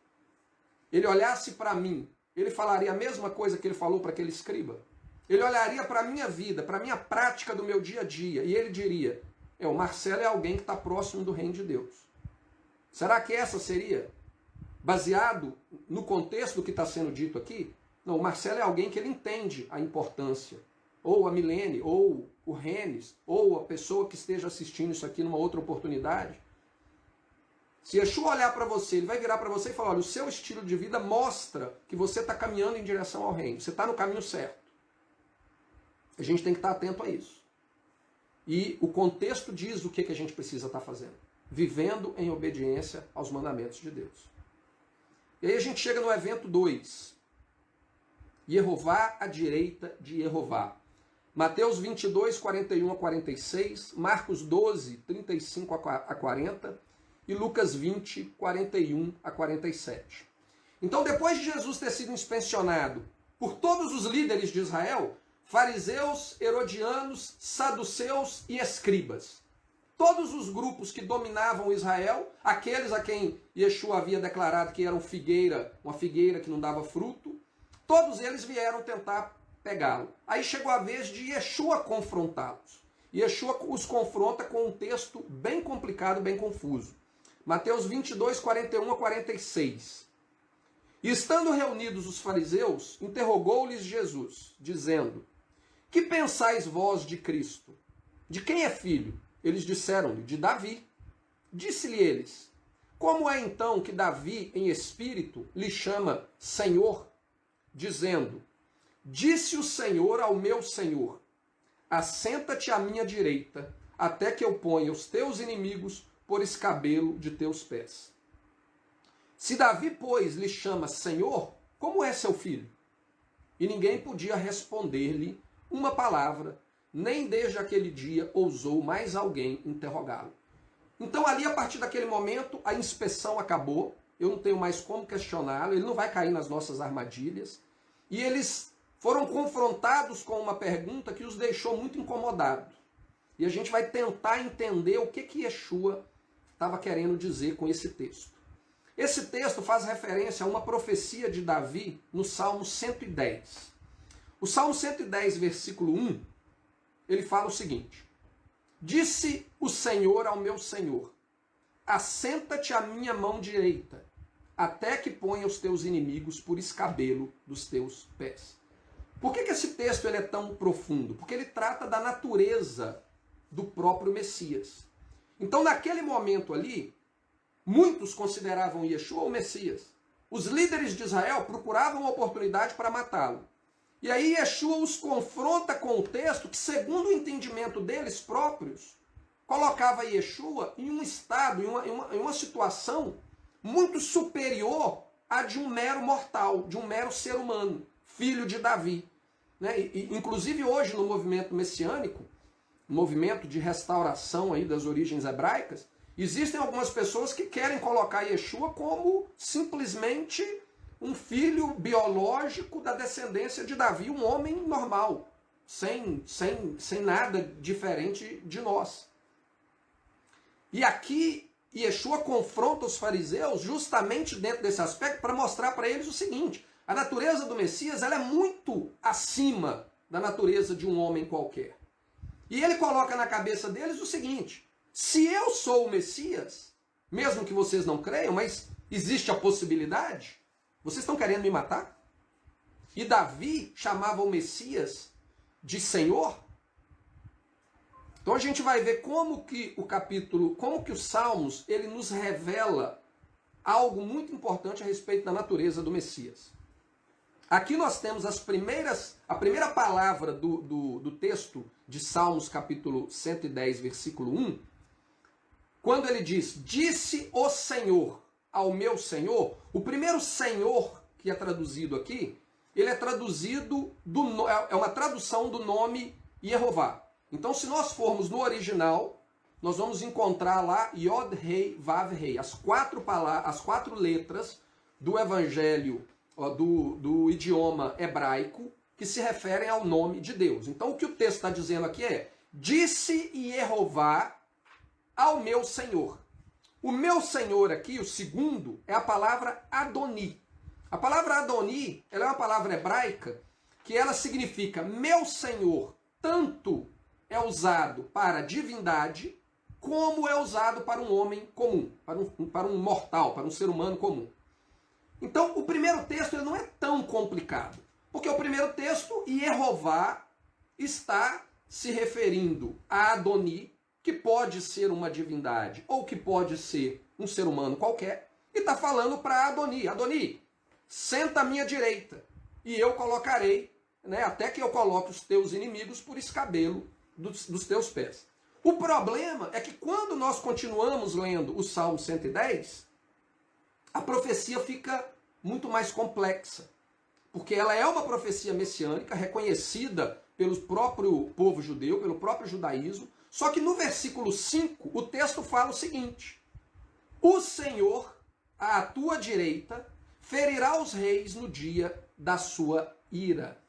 ele olhasse para mim, ele falaria a mesma coisa que ele falou para aquele escriba? Ele olharia para a minha vida, para a minha prática do meu dia a dia, e ele diria, o Marcelo é alguém que está próximo do reino de Deus. Será que essa seria, baseado no contexto do que está sendo dito aqui? Não, o Marcelo é alguém que ele entende a importância, ou a Milene, ou o Renes, ou a pessoa que esteja assistindo isso aqui numa outra oportunidade. Se Yeshua olhar para você, ele vai virar para você e falar, olha, o seu estilo de vida mostra que você está caminhando em direção ao reino, você está no caminho certo. A gente tem que estar atento a isso. E o contexto diz o que a gente precisa estar fazendo. Vivendo em obediência aos mandamentos de Deus. E aí a gente chega no evento 2. Yehová à direita de Yehová. Mateus 22, 41 a 46, Marcos 12, 35 a 40 e Lucas 20, 41 a 47. Então, depois de Jesus ter sido inspecionado por todos os líderes de Israel, fariseus, herodianos, saduceus e escribas, todos os grupos que dominavam Israel, aqueles a quem Yeshua havia declarado que eram uma figueira que não dava fruto, todos eles vieram tentar pegá-lo. Aí chegou a vez de Yeshua confrontá-los. Yeshua os confronta com um texto bem complicado, bem confuso. Mateus 22, 41 a 46. E estando reunidos os fariseus, interrogou-lhes Jesus, dizendo, que pensais vós de Cristo? De quem é filho? Eles disseram-lhe, de Davi. Disse-lhe eles, como é então que Davi, em espírito, lhe chama Senhor, dizendo, disse o Senhor ao meu Senhor, assenta-te à minha direita, até que eu ponha os teus inimigos por escabelo de teus pés. Se Davi, pois, lhe chama Senhor, como é seu filho? E ninguém podia responder-lhe uma palavra, nem desde aquele dia ousou mais alguém interrogá-lo. Então ali, a partir daquele momento, a inspeção acabou, eu não tenho mais como questioná-lo, ele não vai cair nas nossas armadilhas, e eles foram confrontados com uma pergunta que os deixou muito incomodados. E a gente vai tentar entender o que Yeshua estava querendo dizer com esse texto. Esse texto faz referência a uma profecia de Davi no Salmo 110. O Salmo 110, versículo 1, ele fala o seguinte, disse o Senhor ao meu Senhor, assenta-te à minha mão direita, até que ponha os teus inimigos por escabelo dos teus pés. Por que esse texto ele é tão profundo? Porque ele trata da natureza do próprio Messias. Então, naquele momento ali, muitos consideravam Yeshua o Messias. Os líderes de Israel procuravam uma oportunidade para matá-lo. E aí Yeshua os confronta com o texto que, segundo o entendimento deles próprios, colocava Yeshua em um estado, em uma situação muito superior à de um mero mortal, de um mero ser humano, filho de Davi. Né? Inclusive hoje no movimento messiânico, movimento de restauração aí das origens hebraicas, existem algumas pessoas que querem colocar Yeshua como simplesmente um filho biológico da descendência de Davi, um homem normal, sem nada diferente de nós. E aqui Yeshua confronta os fariseus justamente dentro desse aspecto para mostrar para eles o seguinte, a natureza do Messias ela é muito acima da natureza de um homem qualquer. E ele coloca na cabeça deles o seguinte, se eu sou o Messias, mesmo que vocês não creiam, mas existe a possibilidade, vocês estão querendo me matar? E Davi chamava o Messias de Senhor? Então a gente vai ver como que os Salmos, ele nos revela algo muito importante a respeito da natureza do Messias. Aqui nós temos a primeira palavra do texto de Salmos, capítulo 110, versículo 1, quando ele diz, disse o Senhor ao meu Senhor, o primeiro Senhor que é traduzido aqui, ele é traduzido, é uma tradução do nome Yehová. Então, se nós formos no original, nós vamos encontrar lá Yod, Rei, Vav, Rei, as quatro letras do evangelho, do idioma hebraico, que se referem ao nome de Deus. Então o que o texto está dizendo aqui é: disse Jeová ao meu Senhor. O meu Senhor aqui, o segundo, é a palavra Adoni. A palavra Adoni, ela é uma palavra hebraica que ela significa meu Senhor, tanto é usado para divindade, como é usado para um homem comum, para um mortal, para um ser humano comum. Então, o primeiro texto ele não é tão complicado, porque o primeiro texto, Jeová, está se referindo a Adoni, que pode ser uma divindade, ou que pode ser um ser humano qualquer, e está falando para Adoni: Adoni, senta à minha direita, e eu colocarei, até que eu coloque os teus inimigos por escabelo dos teus pés. O problema é que quando nós continuamos lendo o Salmo 110, a profecia fica muito mais complexa, porque ela é uma profecia messiânica, reconhecida pelo próprio povo judeu, pelo próprio judaísmo, só que no versículo 5, o texto fala o seguinte: o Senhor, à tua direita, ferirá os reis no dia da sua ira.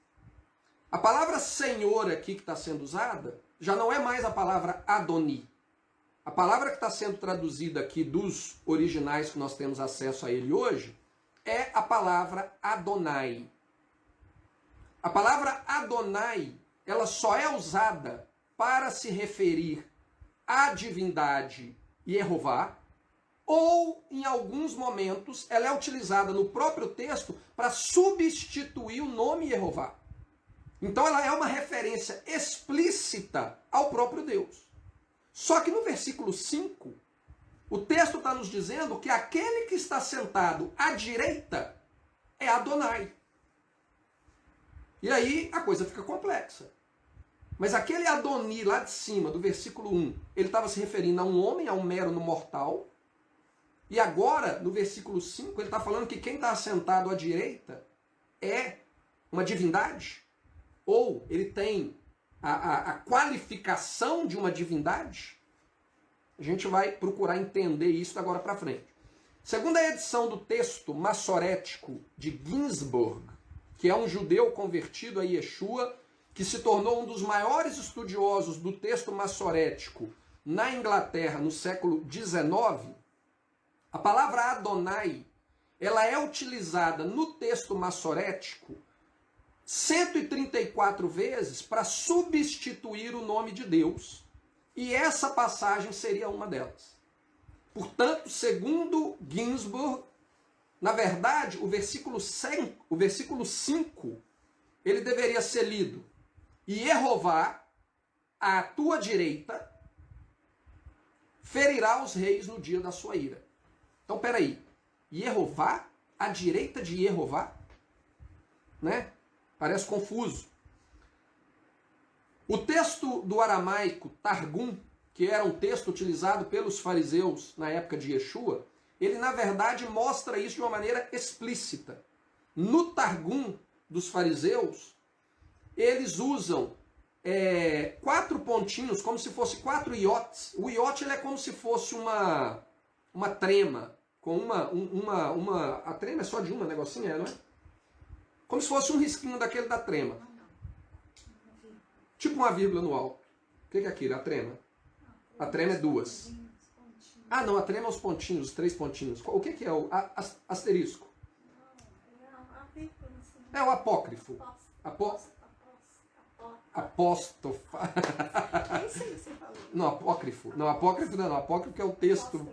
A palavra Senhor aqui que está sendo usada já não é mais a palavra Adoni. A palavra que está sendo traduzida aqui dos originais que nós temos acesso a ele hoje é a palavra Adonai. A palavra Adonai, ela só é usada para se referir à divindade Jeová, ou em alguns momentos ela é utilizada no próprio texto para substituir o nome Jeová. Então ela é uma referência explícita ao próprio Deus. Só que no versículo 5, o texto está nos dizendo que aquele que está sentado à direita é Adonai. E aí a coisa fica complexa. Mas aquele Adoni lá de cima, do versículo 1, ele estava se referindo a um homem, a um mero mortal. E agora, no versículo 5, ele está falando que quem está assentado à direita é uma divindade. Ou ele tem a qualificação de uma divindade. A gente vai procurar entender isso agora para frente. Segundo a edição do texto massorético de Ginsburg, que é um judeu convertido a Yeshua, que se tornou um dos maiores estudiosos do texto massorético na Inglaterra no século XIX, a palavra Adonai, ela é utilizada no texto massorético 134 vezes para substituir o nome de Deus. E essa passagem seria uma delas. Portanto, segundo Ginsburg, na verdade, o versículo 5, ele deveria ser lido: e Jeová, à tua direita, ferirá os reis no dia da sua ira. Então, peraí. Jeová, à direita de Jeová? Parece confuso. O texto do aramaico Targum, que era um texto utilizado pelos fariseus na época de Yeshua, ele na verdade mostra isso de uma maneira explícita. No Targum dos fariseus, eles usam 4 pontinhos, como se fosse 4 iotes. O iote ele é como se fosse uma trema, com a trema é só de uma negocinho, não é? Como se fosse um risquinho daquele da trema. Tipo uma vírgula no alto. O que é aquilo? A trema? A trema é 2. Ah, não, a trema é os pontinhos, os 3 pontinhos. O que é o asterisco? É o apócrifo. Apóstofa. É isso aí que você falou. Não, apócrifo. Não, apócrifo não. Apócrifo é o texto.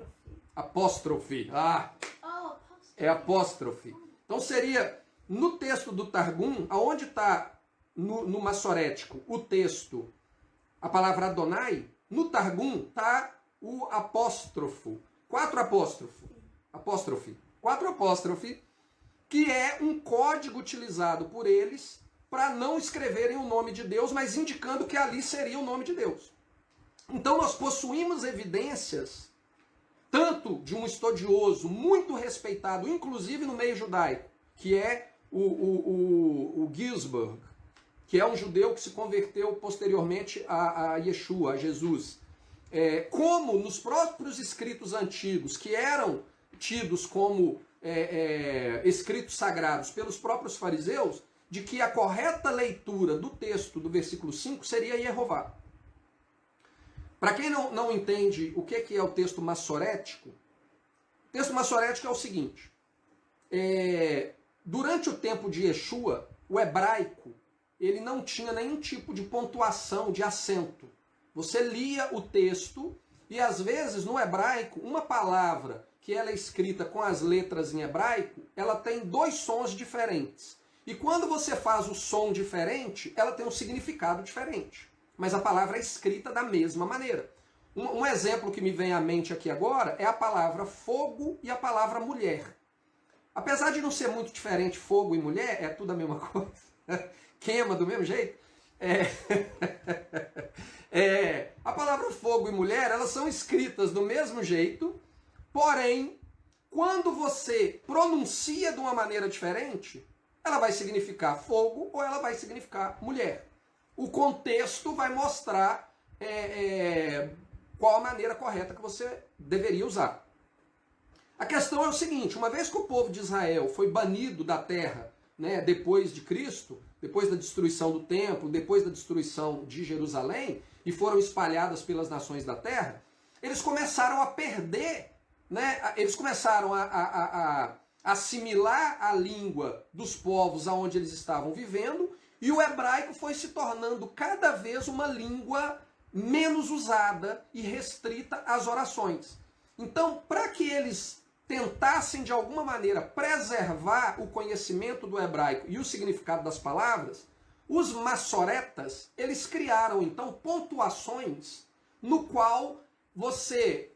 Apóstrofe. Ah, é apóstrofe. Então seria, no texto do Targum, aonde está no massorético o texto, a palavra Adonai, no Targum está o apóstrofo. 4 apóstrofe. 4 apóstrofe, que é um código utilizado por eles para não escreverem o nome de Deus, mas indicando que ali seria o nome de Deus. Então nós possuímos evidências, tanto de um estudioso muito respeitado, inclusive no meio judaico, que é o Ginsburg, que é um judeu que se converteu posteriormente a Yeshua, a Jesus. como nos próprios escritos antigos, que eram tidos como escritos sagrados pelos próprios fariseus, de que a correta leitura do texto do versículo 5 seria Yehová. Para quem não entende o que é o texto massorético, o texto massorético é o seguinte: durante o tempo de Yeshua, o hebraico ele não tinha nenhum tipo de pontuação, de acento. Você lia o texto e às vezes no hebraico, uma palavra que ela é escrita com as letras em hebraico, ela tem dois sons diferentes. E quando você faz o som diferente, ela tem um significado diferente. Mas a palavra é escrita da mesma maneira. Um exemplo que me vem à mente aqui agora é a palavra fogo e a palavra mulher. Apesar de não ser muito diferente fogo e mulher, é tudo a mesma coisa. Queima do mesmo jeito. A palavra fogo e mulher, elas são escritas do mesmo jeito, porém, quando você pronuncia de uma maneira diferente, ela vai significar fogo ou ela vai significar mulher. O contexto vai mostrar qual a maneira correta que você deveria usar. A questão é o seguinte: uma vez que o povo de Israel foi banido da terra, né, depois de Cristo, depois da destruição do templo, depois da destruição de Jerusalém, e foram espalhadas pelas nações da terra, eles começaram a perder, né, eles começaram a assimilar a língua dos povos aonde eles estavam vivendo, e o hebraico foi se tornando cada vez uma língua menos usada e restrita às orações. Então, para que eles tentassem de alguma maneira preservar o conhecimento do hebraico e o significado das palavras, os massoretas, eles criaram então pontuações no qual você,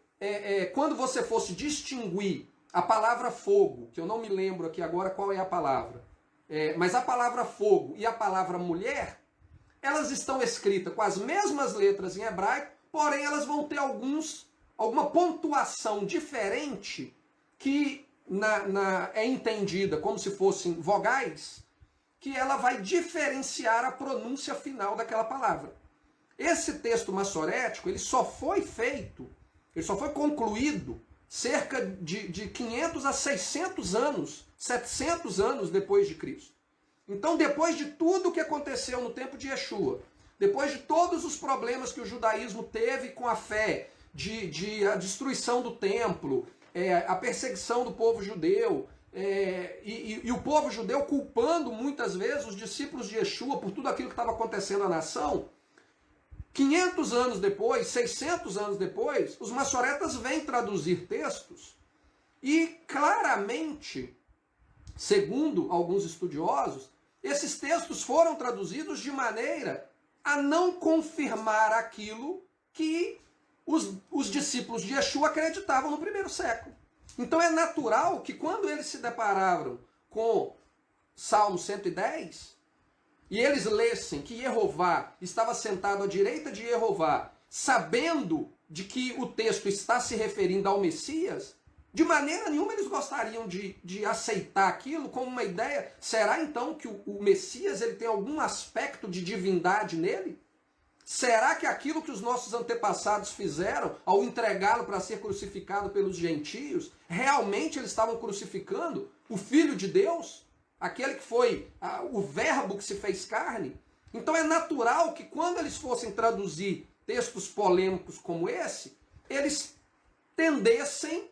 quando você fosse distinguir a palavra fogo, que eu não me lembro aqui agora qual é a palavra, mas a palavra fogo e a palavra mulher, elas estão escritas com as mesmas letras em hebraico, porém elas vão ter alguma pontuação diferente que é entendida como se fossem vogais, que ela vai diferenciar a pronúncia final daquela palavra. Esse texto massorético, ele só foi concluído cerca de 500 a 600 anos, 700 anos depois de Cristo. Então, depois de tudo o que aconteceu no tempo de Yeshua, depois de todos os problemas que o judaísmo teve com a fé, a destruição do templo, a perseguição do povo judeu, e o povo judeu culpando muitas vezes os discípulos de Yeshua por tudo aquilo que estava acontecendo na nação, 500 anos depois, 600 anos depois, os massoretas vêm traduzir textos e claramente, segundo alguns estudiosos, esses textos foram traduzidos de maneira a não confirmar aquilo que os discípulos de Yeshua acreditavam no primeiro século. Então é natural que quando eles se depararam com Salmo 110, e eles lessem que Yehová estava sentado à direita de Yehová, sabendo de que o texto está se referindo ao Messias, de maneira nenhuma eles gostariam de aceitar aquilo como uma ideia. Será então que o Messias ele tem algum aspecto de divindade nele? Será que aquilo que os nossos antepassados fizeram ao entregá-lo para ser crucificado pelos gentios, realmente eles estavam crucificando o Filho de Deus? Aquele que foi o verbo que se fez carne? Então é natural que quando eles fossem traduzir textos polêmicos como esse, eles tendessem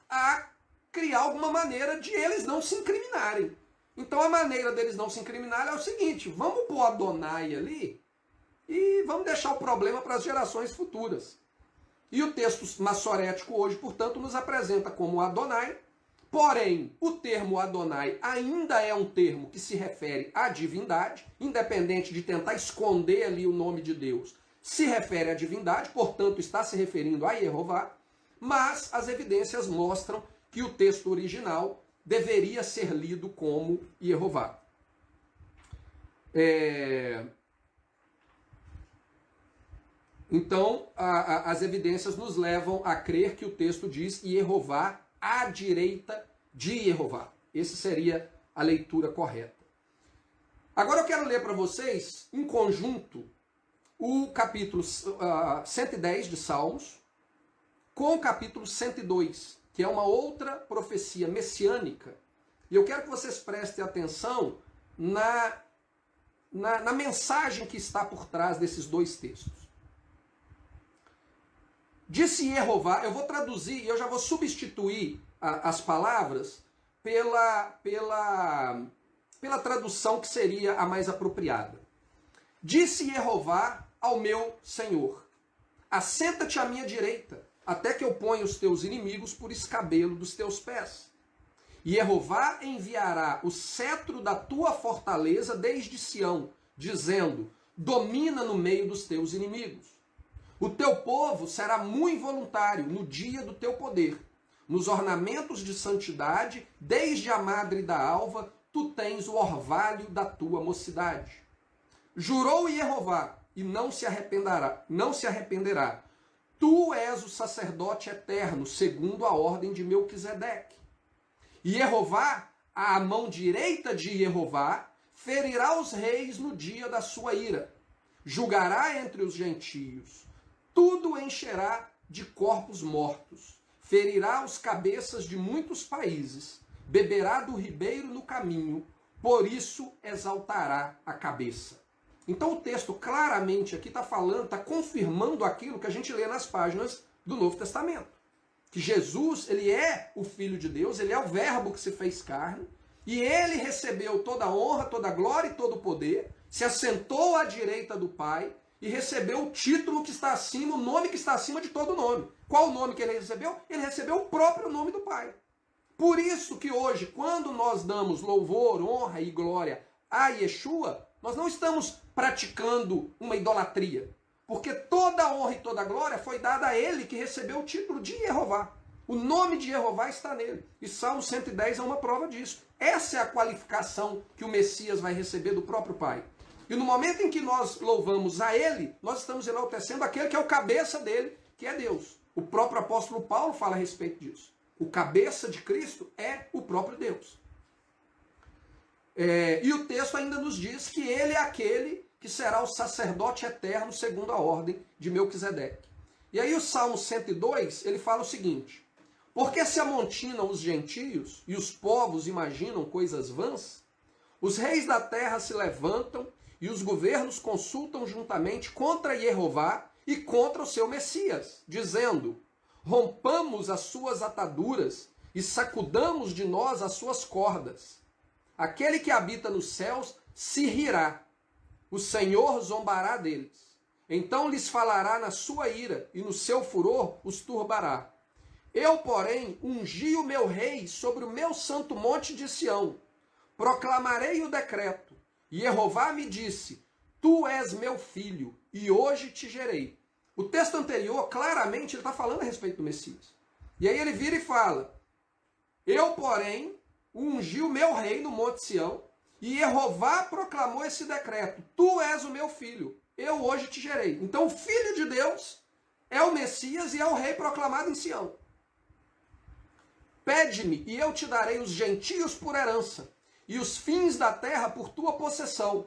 a criar alguma maneira de eles não se incriminarem. Então a maneira deles não se incriminarem é o seguinte: vamos pôr Adonai ali e vamos deixar o problema para as gerações futuras. E o texto massorético hoje, portanto, nos apresenta como Adonai, porém, o termo Adonai ainda é um termo que se refere à divindade, independente de tentar esconder ali o nome de Deus, se refere à divindade, portanto, está se referindo a Yehová, mas as evidências mostram que o texto original deveria ser lido como Yehová. Então, as evidências nos levam a crer que o texto diz Yehová à direita de Yehová. Essa seria a leitura correta. Agora eu quero ler para vocês, em conjunto, o capítulo 110 de Salmos com o capítulo 102, que é uma outra profecia messiânica. E eu quero que vocês prestem atenção na mensagem que está por trás desses dois textos. Disse Jeová, eu vou traduzir e eu já vou substituir as palavras pela tradução que seria a mais apropriada. Disse Jeová ao meu Senhor, assenta-te à minha direita, até que eu ponha os teus inimigos por escabelo dos teus pés. E Jeová enviará o cetro da tua fortaleza desde Sião, dizendo, domina no meio dos teus inimigos. O teu povo será muito voluntário no dia do teu poder. Nos ornamentos de santidade, desde a madre da alva, tu tens o orvalho da tua mocidade. Jurou Jeová, e não se arrependerá. Tu és o sacerdote eterno, segundo a ordem de Melquisedeque. E Jeová, a mão direita de Jeová, ferirá os reis no dia da sua ira. Julgará entre os gentios. Tudo encherá de corpos mortos. Ferirá os cabeças de muitos países. Beberá do ribeiro no caminho. Por isso exaltará a cabeça. Então o texto claramente aqui está falando, está confirmando aquilo que a gente lê nas páginas do Novo Testamento. Que Jesus, ele é o Filho de Deus, ele é o Verbo que se fez carne, e ele recebeu toda a honra, toda a glória e todo o poder, se assentou à direita do Pai e recebeu o título que está acima, o nome que está acima de todo nome. Qual o nome que ele recebeu? Ele recebeu o próprio nome do Pai. Por isso que hoje, quando nós damos louvor, honra e glória a Yeshua, nós não estamos praticando uma idolatria. Porque toda a honra e toda a glória foi dada a ele que recebeu o título de Jeová. O nome de Jeová está nele. E Salmo 110 é uma prova disso. Essa é a qualificação que o Messias vai receber do próprio Pai. E no momento em que nós louvamos a ele, nós estamos enaltecendo aquele que é o cabeça dele, que é Deus. O próprio apóstolo Paulo fala a respeito disso. O cabeça de Cristo é o próprio Deus. E o texto ainda nos diz que ele é aquele que será o sacerdote eterno segundo a ordem de Melquisedeque. E aí o Salmo 102, ele fala o seguinte: porque se amontinam os gentios e os povos imaginam coisas vãs, os reis da terra se levantam e os governos consultam juntamente contra Jeová e contra o seu Messias, dizendo, rompamos as suas ataduras e sacudamos de nós as suas cordas. Aquele que habita nos céus se rirá. O Senhor zombará deles. Então lhes falará na sua ira, e no seu furor os turbará. Eu, porém, ungi o meu rei sobre o meu santo monte de Sião. Proclamarei o decreto. E Jeová me disse, tu és meu filho, e hoje te gerei. O texto anterior, claramente, ele está falando a respeito do Messias. E aí ele vira e fala, eu, porém, ungi o meu rei no monte Sião, e Jeová proclamou esse decreto. Tu és o meu filho, eu hoje te gerei. Então o Filho de Deus é o Messias e é o rei proclamado em Sião. Pede-me e eu te darei os gentios por herança, e os fins da terra por tua possessão.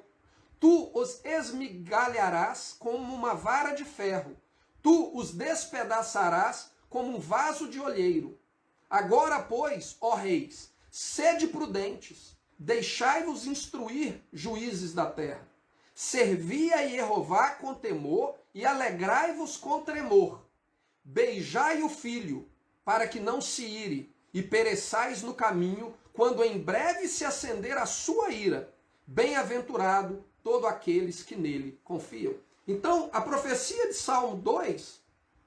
Tu os esmigalharás como uma vara de ferro. Tu os despedaçarás como um vaso de olheiro. Agora, pois, ó reis, sede prudentes, deixai-vos instruir, juízes da terra. Servi a Jeová com temor e alegrai-vos com tremor. Beijai o filho, para que não se ire, e pereçais no caminho, quando em breve se acender a sua ira. Bem-aventurado todos aqueles que nele confiam. Então, a profecia de Salmo 2,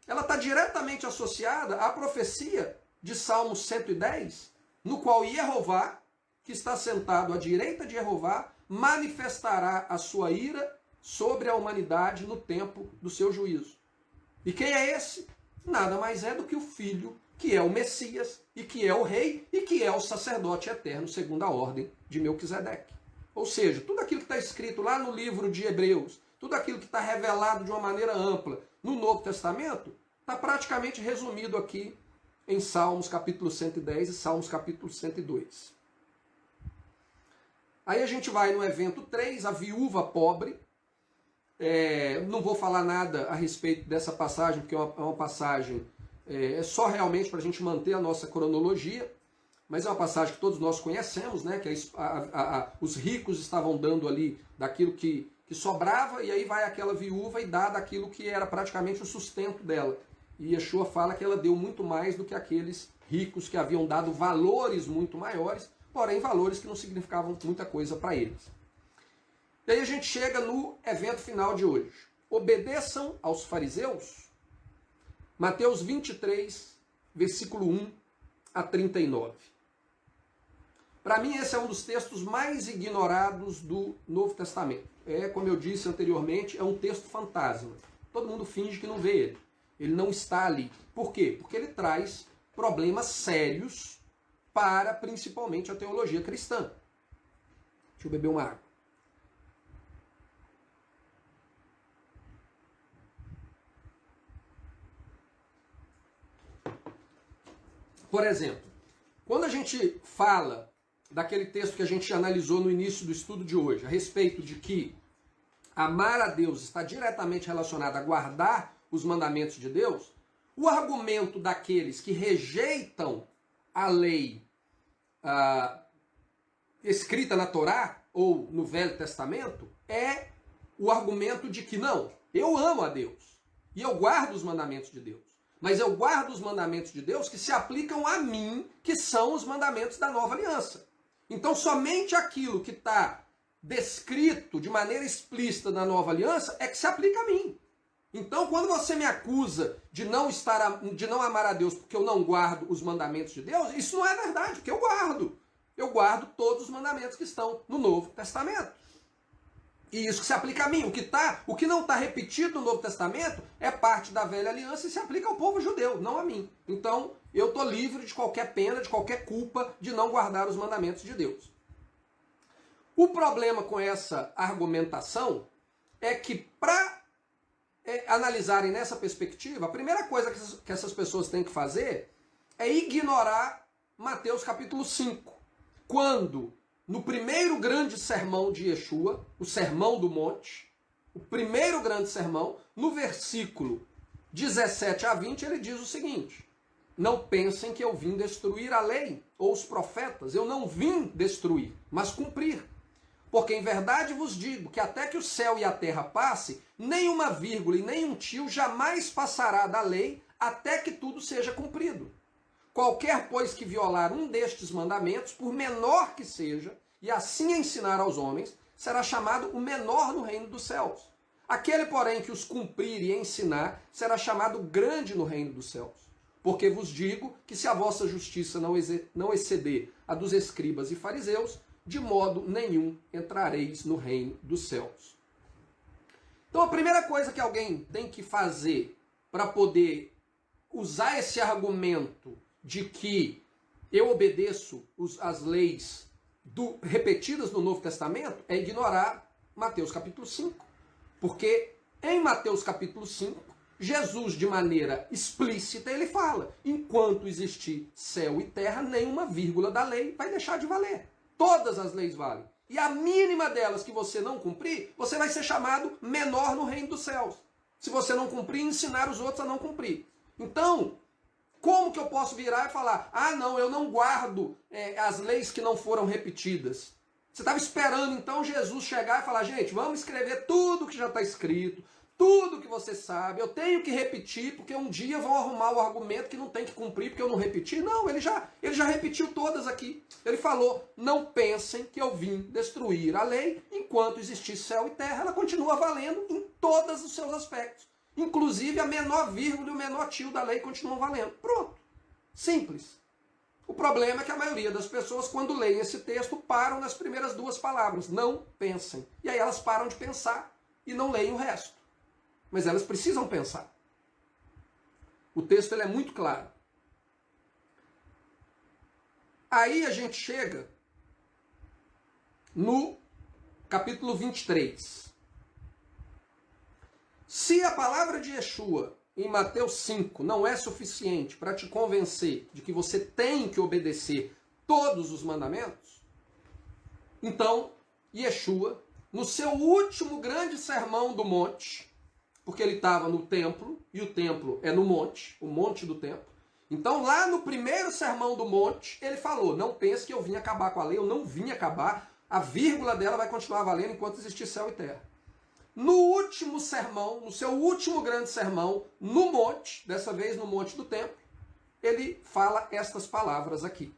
ela está diretamente associada à profecia de Salmo 110, no qual Jeová, que está sentado à direita de Jeová, manifestará a sua ira sobre a humanidade no tempo do seu juízo. E quem é esse? Nada mais é do que o Filho, que é o Messias, e que é o Rei, e que é o sacerdote eterno, segundo a ordem de Melquisedeque. Ou seja, tudo aquilo que está escrito lá no livro de Hebreus, tudo aquilo que está revelado de uma maneira ampla no Novo Testamento, está praticamente resumido aqui em Salmos capítulo 110 e Salmos capítulo 102. Aí a gente vai no evento 3, a viúva pobre. Não vou falar nada a respeito dessa passagem, porque é uma passagem, é só realmente para a gente manter a nossa cronologia, mas é uma passagem que todos nós conhecemos, né? Que os ricos estavam dando ali daquilo que sobrava, e aí vai aquela viúva e dá daquilo que era praticamente o sustento dela. E Yeshua fala que ela deu muito mais do que aqueles ricos que haviam dado valores muito maiores, porém valores que não significavam muita coisa para eles. E aí a gente chega no evento final de hoje. Obedeçam aos fariseus. Mateus 23, versículo 1 a 39. Para mim esse é um dos textos mais ignorados do Novo Testamento. Como eu disse anteriormente, é um texto fantasma. Todo mundo finge que não vê ele. Ele não está ali. Por quê? Porque ele traz problemas sérios para, principalmente, a teologia cristã. Deixa eu beber uma água. Por exemplo, quando a gente fala daquele texto que a gente analisou no início do estudo de hoje, a respeito de que amar a Deus está diretamente relacionado a guardar os mandamentos de Deus, o argumento daqueles que rejeitam a lei escrita na Torá ou no Velho Testamento é o argumento de que não, eu amo a Deus e eu guardo os mandamentos de Deus, mas eu guardo os mandamentos de Deus que se aplicam a mim, que são os mandamentos da Nova Aliança. Então somente aquilo que está descrito de maneira explícita na Nova Aliança é que se aplica a mim. Então, quando você me acusa de não amar a Deus porque eu não guardo os mandamentos de Deus, isso não é verdade, porque eu guardo. Eu guardo todos os mandamentos que estão no Novo Testamento. E isso que se aplica a mim. O que não está repetido no Novo Testamento é parte da Velha Aliança e se aplica ao povo judeu, não a mim. Então, eu estou livre de qualquer pena, de qualquer culpa de não guardar os mandamentos de Deus. O problema com essa argumentação é que para analisarem nessa perspectiva, a primeira coisa que essas pessoas têm que fazer é ignorar Mateus capítulo 5, quando no primeiro grande sermão de Yeshua, o Sermão do Monte, o primeiro grande sermão, no versículo 17 a 20, ele diz o seguinte: não pensem que eu vim destruir a lei ou os profetas, eu não vim destruir, mas cumprir. Porque em verdade vos digo que até que o céu e a terra passe, nem uma vírgula e nem um tio jamais passará da lei até que tudo seja cumprido. Qualquer, pois, que violar um destes mandamentos, por menor que seja, e assim ensinar aos homens, será chamado o menor no reino dos céus. Aquele, porém, que os cumprir e ensinar, será chamado grande no reino dos céus. Porque vos digo que se a vossa justiça não exceder a dos escribas e fariseus, de modo nenhum entrareis no reino dos céus. Então a primeira coisa que alguém tem que fazer para poder usar esse argumento de que eu obedeço as leis repetidas no Novo Testamento é ignorar Mateus capítulo 5. Porque em Mateus capítulo 5, Jesus, de maneira explícita, ele fala: enquanto existir céu e terra, nenhuma vírgula da lei vai deixar de valer. Todas as leis valem. E a mínima delas que você não cumprir, você vai ser chamado menor no reino dos céus. Se você não cumprir, ensinar os outros a não cumprir. Então, como que eu posso virar e falar: ah, não, eu não guardo as leis que não foram repetidas? Você estava esperando, então, Jesus chegar e falar: gente, vamos escrever tudo que já está escrito, tudo que você sabe, eu tenho que repetir, porque um dia vão arrumar o argumento que não tem que cumprir, porque eu não repeti. Não, ele já repetiu todas aqui. Ele falou: não pensem que eu vim destruir a lei, enquanto existir céu e terra, ela continua valendo em todos os seus aspectos. Inclusive a menor vírgula e o menor tio da lei continuam valendo. Pronto. Simples. O problema é que a maioria das pessoas, quando leem esse texto, param nas primeiras duas palavras: não pensem. E aí elas param de pensar e não leem o resto. Mas elas precisam pensar. O texto ele é muito claro. Aí a gente chega no capítulo 23. Se a palavra de Yeshua em Mateus 5 não é suficiente para te convencer de que você tem que obedecer todos os mandamentos, então Yeshua no seu último grande sermão do monte, porque ele estava no templo, e o templo é no monte, o monte do templo. Então, lá no primeiro sermão do monte, ele falou: não pense que eu vim acabar com a lei, eu não vim acabar, a vírgula dela vai continuar valendo enquanto existir céu e terra. No último sermão, no seu último grande sermão, no monte, dessa vez no monte do templo, ele fala estas palavras aqui.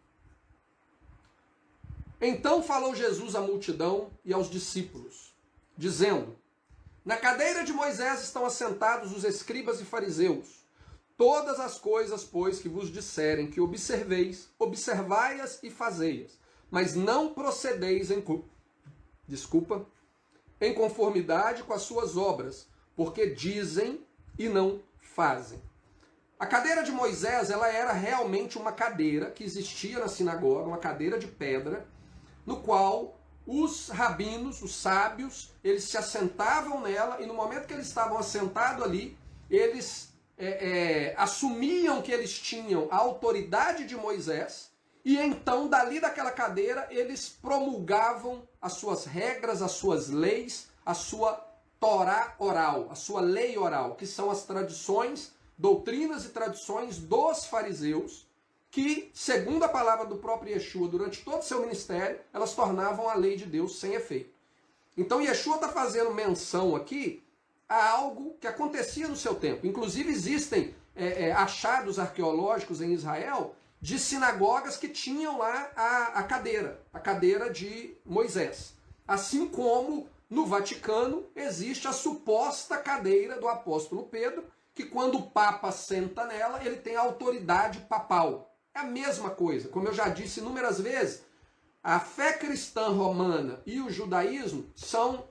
Então falou Jesus à multidão e aos discípulos, dizendo: na cadeira de Moisés estão assentados os escribas e fariseus. Todas as coisas, pois, que vos disserem que observeis, observai-as e fazei-as, mas não procedeis em conformidade com as suas obras, porque dizem e não fazem. A cadeira de Moisés, ela era realmente uma cadeira que existia na sinagoga, uma cadeira de pedra, no qual os rabinos, os sábios, eles se assentavam nela, e no momento que eles estavam assentados ali, eles assumiam que eles tinham a autoridade de Moisés, e então, dali daquela cadeira, eles promulgavam as suas regras, as suas leis, a sua Torá oral, a sua lei oral, que são as tradições, doutrinas e tradições dos fariseus, que, segundo a palavra do próprio Yeshua, durante todo o seu ministério, elas tornavam a lei de Deus sem efeito. Então, Yeshua está fazendo menção aqui a algo que acontecia no seu tempo. Inclusive, existem achados arqueológicos em Israel de sinagogas que tinham lá a cadeira de Moisés. Assim como no Vaticano existe a suposta cadeira do apóstolo Pedro, que quando o Papa senta nela, ele tem a autoridade papal. É a mesma coisa. Como eu já disse inúmeras vezes, a fé cristã romana e o judaísmo são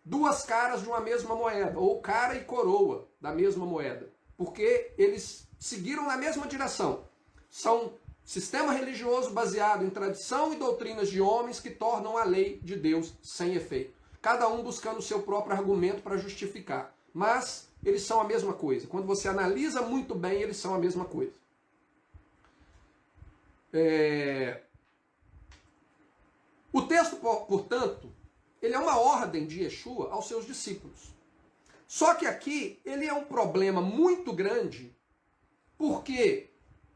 duas caras de uma mesma moeda, ou cara e coroa da mesma moeda, porque eles seguiram na mesma direção. São sistema religioso baseado em tradição e doutrinas de homens que tornam a lei de Deus sem efeito. Cada um buscando o seu próprio argumento para justificar. Mas eles são a mesma coisa. Quando você analisa muito bem, eles são a mesma coisa. O texto, portanto, ele é uma ordem de Yeshua aos seus discípulos. Só que aqui ele é um problema muito grande, porque,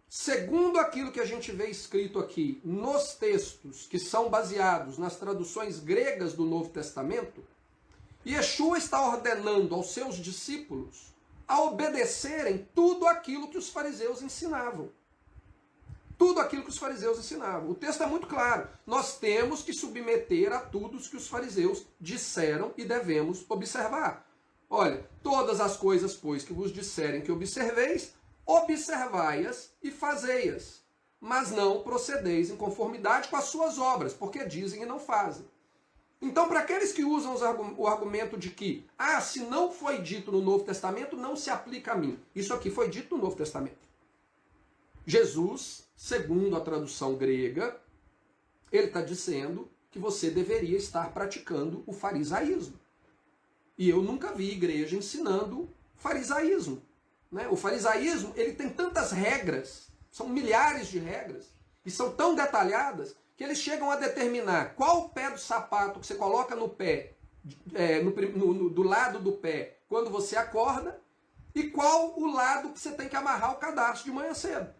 segundo aquilo que a gente vê escrito aqui nos textos que são baseados nas traduções gregas do Novo Testamento, Yeshua está ordenando aos seus discípulos a obedecerem tudo aquilo que os fariseus ensinavam. Tudo aquilo que os fariseus ensinavam. O texto é muito claro. Nós temos que submeter a tudo o que os fariseus disseram e devemos observar. Olha, todas as coisas, pois, que vos disserem que observeis, observai-as e fazei-as, mas não procedeis em conformidade com as suas obras, porque dizem e não fazem. Então, para aqueles que usam o argumento de que, se não foi dito no Novo Testamento, não se aplica a mim. Isso aqui foi dito no Novo Testamento. Jesus, segundo a tradução grega, ele está dizendo que você deveria estar praticando o farisaísmo. E eu nunca vi igreja ensinando farisaísmo. Né? O farisaísmo, ele tem tantas regras, são milhares de regras, e são tão detalhadas, que eles chegam a determinar qual o pé do sapato que você coloca no pé, do lado do pé, quando você acorda, e qual o lado que você tem que amarrar o cadarço de manhã cedo.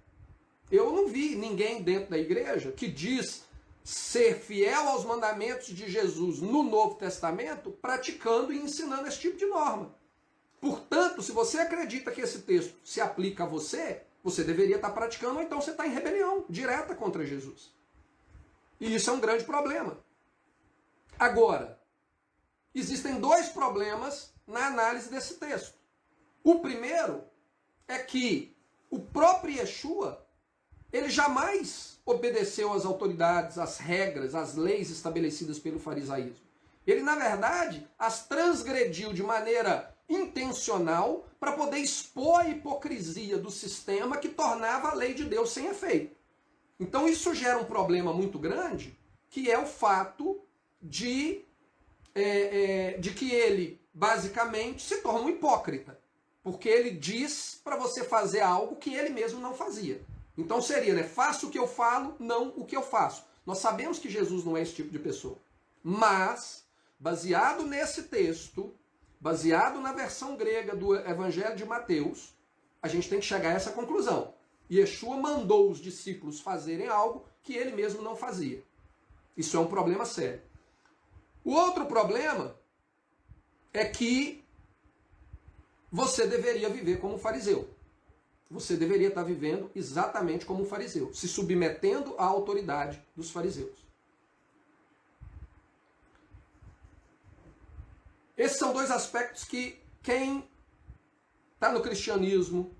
Eu não vi ninguém dentro da igreja que diz ser fiel aos mandamentos de Jesus no Novo Testamento, praticando e ensinando esse tipo de norma. Portanto, se você acredita que esse texto se aplica a você, você deveria estar praticando, ou então você está em rebelião direta contra Jesus. E isso é um grande problema. Agora, existem dois problemas na análise desse texto. O primeiro é que o próprio Yeshua, ele jamais obedeceu às autoridades, às regras, às leis estabelecidas pelo farisaísmo. Ele, na verdade, as transgrediu de maneira intencional para poder expor a hipocrisia do sistema que tornava a lei de Deus sem efeito. Então isso gera um problema muito grande, que é o fato de que ele, basicamente, se torna um hipócrita. Porque ele diz para você fazer algo que ele mesmo não fazia. Então seria, faça o que eu falo, não o que eu faço. Nós sabemos que Jesus não é esse tipo de pessoa. Mas, baseado nesse texto, baseado na versão grega do Evangelho de Mateus, a gente tem que chegar a essa conclusão. Yeshua mandou os discípulos fazerem algo que ele mesmo não fazia. Isso é um problema sério. O outro problema é que você deveria viver como um fariseu. Você deveria estar vivendo exatamente como um fariseu, se submetendo à autoridade dos fariseus. Esses são dois aspectos que quem está no cristianismo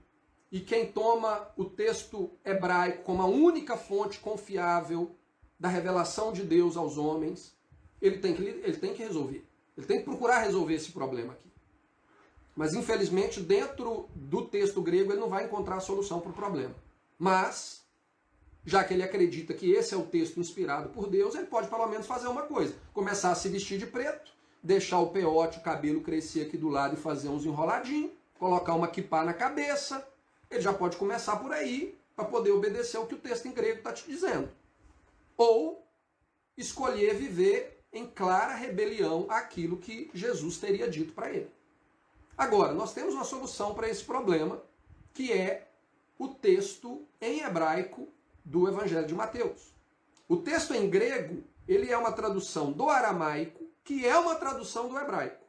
e quem toma o texto hebraico como a única fonte confiável da revelação de Deus aos homens, ele tem que resolver. Ele tem que procurar resolver esse problema aqui. Mas, infelizmente, dentro do texto grego, ele não vai encontrar a solução para o problema. Mas, já que ele acredita que esse é o texto inspirado por Deus, ele pode pelo menos fazer uma coisa. Começar a se vestir de preto, deixar o peote, o cabelo crescer aqui do lado e fazer uns enroladinhos, colocar uma quipá na cabeça. Ele já pode começar por aí, para poder obedecer o que o texto em grego está te dizendo. Ou escolher viver em clara rebelião àquilo que Jesus teria dito para ele. Agora, nós temos uma solução para esse problema, que é o texto em hebraico do Evangelho de Mateus. O texto em grego, ele é uma tradução do aramaico, que é uma tradução do hebraico.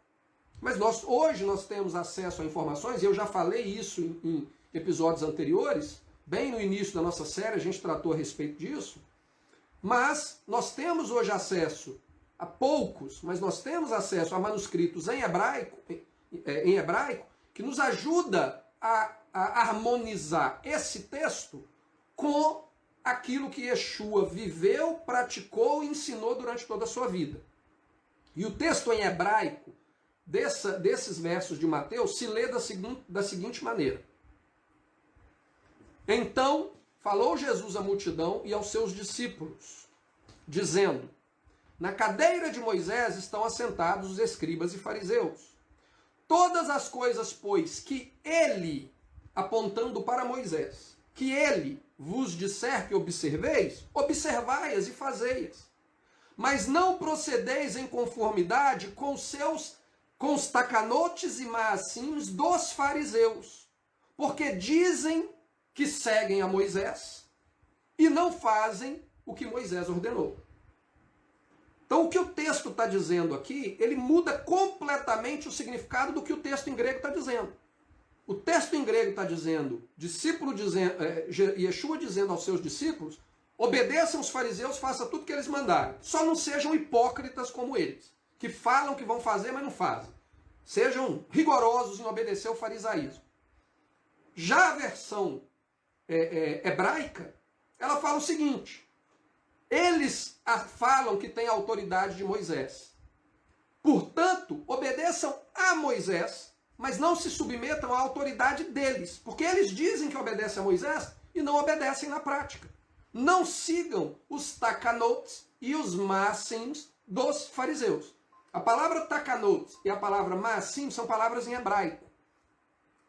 Mas hoje nós temos acesso a informações, e eu já falei isso em episódios anteriores, bem no início da nossa série a gente tratou a respeito disso, mas nós temos hoje acesso a poucos, mas nós temos acesso a manuscritos em hebraico, que nos ajuda a harmonizar esse texto com aquilo que Yeshua viveu, praticou e ensinou durante toda a sua vida. E o texto em hebraico desses versos de Mateus se lê da seguinte maneira. Então falou Jesus à multidão e aos seus discípulos, dizendo: na cadeira de Moisés estão assentados os escribas e fariseus. Todas as coisas, pois, que ele, apontando para Moisés, que ele vos disser que observeis, observai-as e fazei-as. Mas não procedeis em conformidade com os tacanotes e maacims dos fariseus, porque dizem que seguem a Moisés e não fazem o que Moisés ordenou. Então o que o texto está dizendo aqui, ele muda completamente o significado do que o texto em grego está dizendo. O texto em grego está dizendo, Yeshua dizendo aos seus discípulos, obedeçam os fariseus, façam tudo que eles mandarem. Só não sejam hipócritas como eles, que falam que vão fazer, mas não fazem. Sejam rigorosos em obedecer o farisaísmo. Já a versão hebraica, ela fala o seguinte: eles falam que têm a autoridade de Moisés. Portanto, obedeçam a Moisés, mas não se submetam à autoridade deles, porque eles dizem que obedecem a Moisés e não obedecem na prática. Não sigam os takanotes e os maacims dos fariseus. A palavra takanot e a palavra maasim são palavras em hebraico.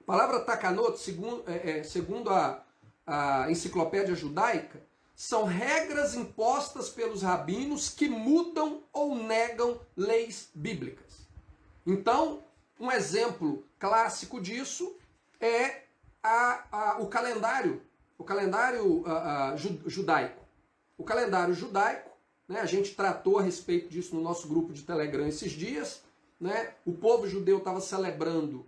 A palavra takanot, segundo a enciclopédia judaica, são regras impostas pelos rabinos que mudam ou negam leis bíblicas. Então, um exemplo clássico disso é o calendário judaico. O calendário judaico, né, a gente tratou a respeito disso no nosso grupo de Telegram esses dias, né, o povo judeu estava celebrando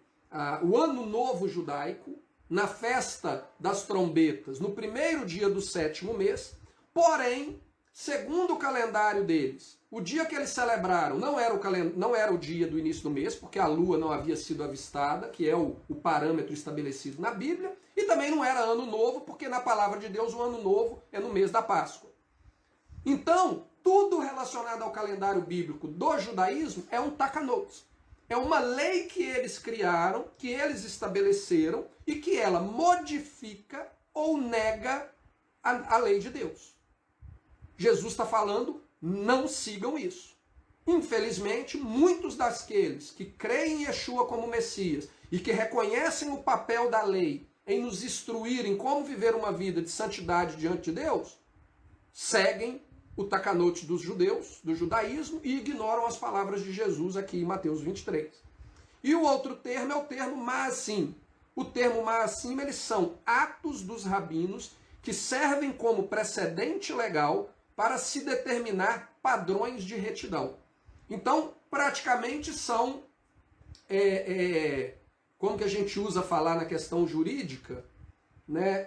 o Ano Novo Judaico, na festa das trombetas, no primeiro dia do 7º mês, porém, segundo o calendário deles, o dia que eles celebraram não era o dia do início do mês, porque a lua não havia sido avistada, que é o parâmetro estabelecido na Bíblia, e também não era ano novo, porque na palavra de Deus o ano novo é no mês da Páscoa. Então, tudo relacionado ao calendário bíblico do judaísmo é um takanot. É uma lei que eles criaram, que eles estabeleceram, e que ela modifica ou nega a lei de Deus. Jesus está falando, não sigam isso. Infelizmente, muitos daqueles que creem em Yeshua como Messias e que reconhecem o papel da lei em nos instruir em como viver uma vida de santidade diante de Deus, seguem o takanot dos judeus, do judaísmo, e ignoram as palavras de Jesus aqui em Mateus 23. E o outro termo é o termo Maasim. O termo Maasim, eles são atos dos rabinos que servem como precedente legal para se determinar padrões de retidão. Então, praticamente são, como que a gente usa falar na questão jurídica, né?